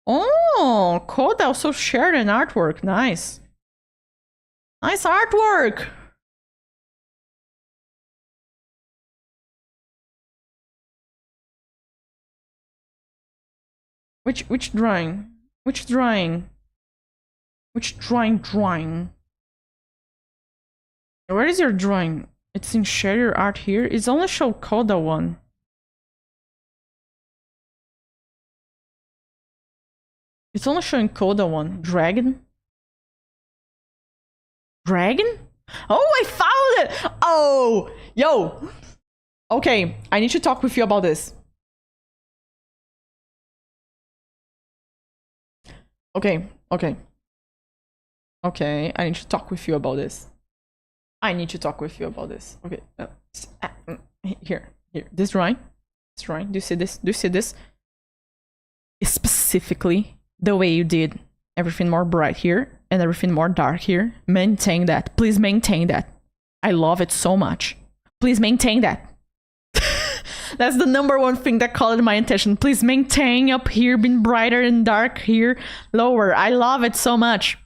Oh, Koda also shared an artwork. Nice. Nice artwork. Which drawing? Which drawing? Which drawing? Where is your drawing? It's in share your art here. It's only show Koda one. It's only showing Koda one. Dragon? Dragon? Oh, I found it! Oh! Yo! Okay, I need to talk with you about this. Okay, I need to talk with you about this. Okay, here. This drawing. Do you see this? Specifically, the way you did everything more bright here and everything more dark here. Maintain that. Please maintain that. I love it so much. Please maintain that. That's the #1 thing that caught my attention. Please maintain up here, being brighter and dark here, lower. I love it so much.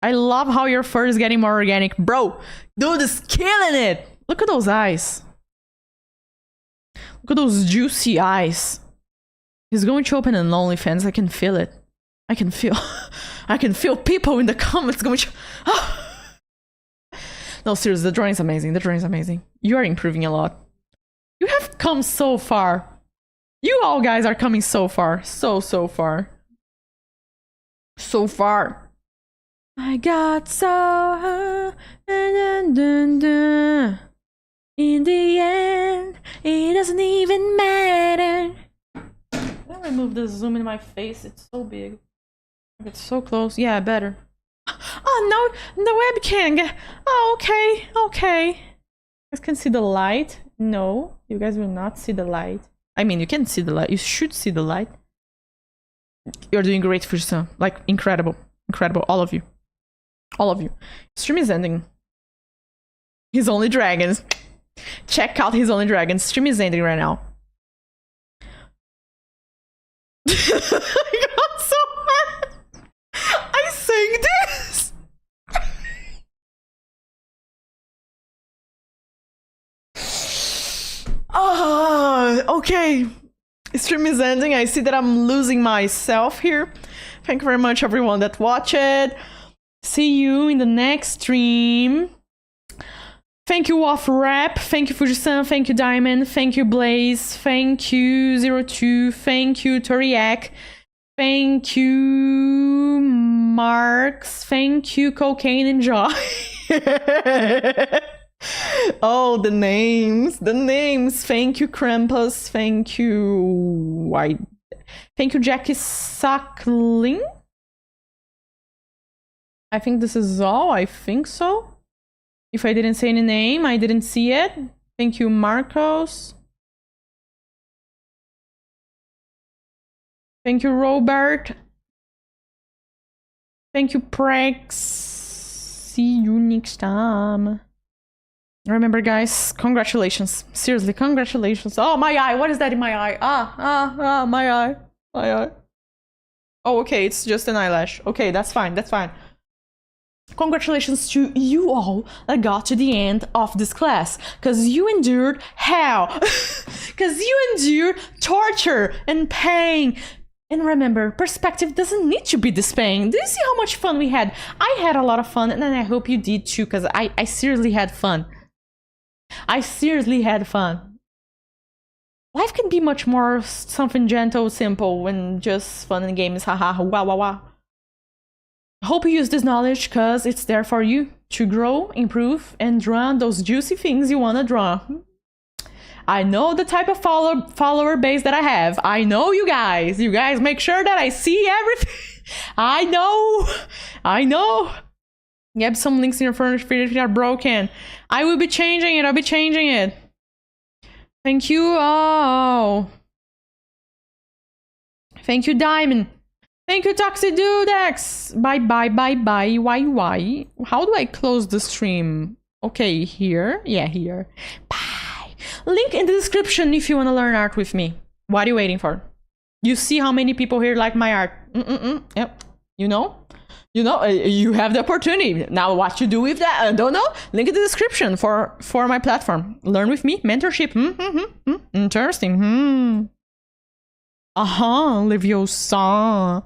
I love how your fur is getting more organic. Bro, dude is killing it. Look at those eyes. Look at those juicy eyes. He's going to open an OnlyFans. I can feel it. I can feel people in the comments going to... No, seriously, the drawing's amazing. You are improving a lot. You have come so far. You all guys are coming so far. So far. So far. I got so high, in the end, it doesn't even matter. Let me remove the zoom in my face. It's so big. It's so close. Yeah, better. Oh no, the webcam. Oh, okay. You guys can see the light. No, you guys will not see the light. I mean, you can see the light. You should see the light. You're doing great, Fuji-san. Like, incredible. All of you. Stream is ending. His Only Dragons. Check out His Only Dragons. Stream is ending right now. I got so hard. I sang this. Okay. Stream is ending. I see that I'm losing myself here. Thank you very much, everyone that watched it. See you in the next stream. Thank you, Off Rap. Thank you, Fujisan. Thank you, Diamond. Thank you, Blaze. Thank you, 02. Thank you, Toriak. Thank you, Marks. Thank you, Cocaine and Joy. Oh, the names. The names. Thank you, Krampus. Thank you. Thank you, Jackie Sackling. I think this is all. I think so. If I didn't say any name, I didn't see it. Thank you, Marcos. Thank you, Robert. Thank you, Prex. See you next time. Remember, guys, congratulations. Seriously, congratulations. Oh, my eye. What is that in my eye? My eye. My eye. Oh, okay, it's just an eyelash. Okay, that's fine. That's fine. Congratulations to you all that got to the end of this class, because you endured hell, because you endured torture and pain. And remember, perspective doesn't need to be this pain. Do you see how much fun we had? I had a lot of fun, and I hope you did too, because I seriously had fun. I seriously had fun. Life can be much more something gentle, simple, and just fun and games. Haha, wah wah wah. I hope you use this knowledge because it's there for you to grow, improve, and draw those juicy things you want to draw. I know the type of follower base that I have. I know you guys. You guys make sure that I see everything. I know. I know. You have some links in your furniture that are broken. I will be changing it. I'll be changing it. Thank you all. Thank you, Diamond. Thank you, Toxidudex! Bye bye bye bye YY. How do I close the stream? Okay, here. Yeah, here. Bye. Link in the description if you want to learn art with me. What are you waiting for? You see how many people here like my art. Yep. You know? You have the opportunity. Now what you do with that, I don't know. Link in the description for my platform. Learn with me. Mentorship. Interesting. Leviosa.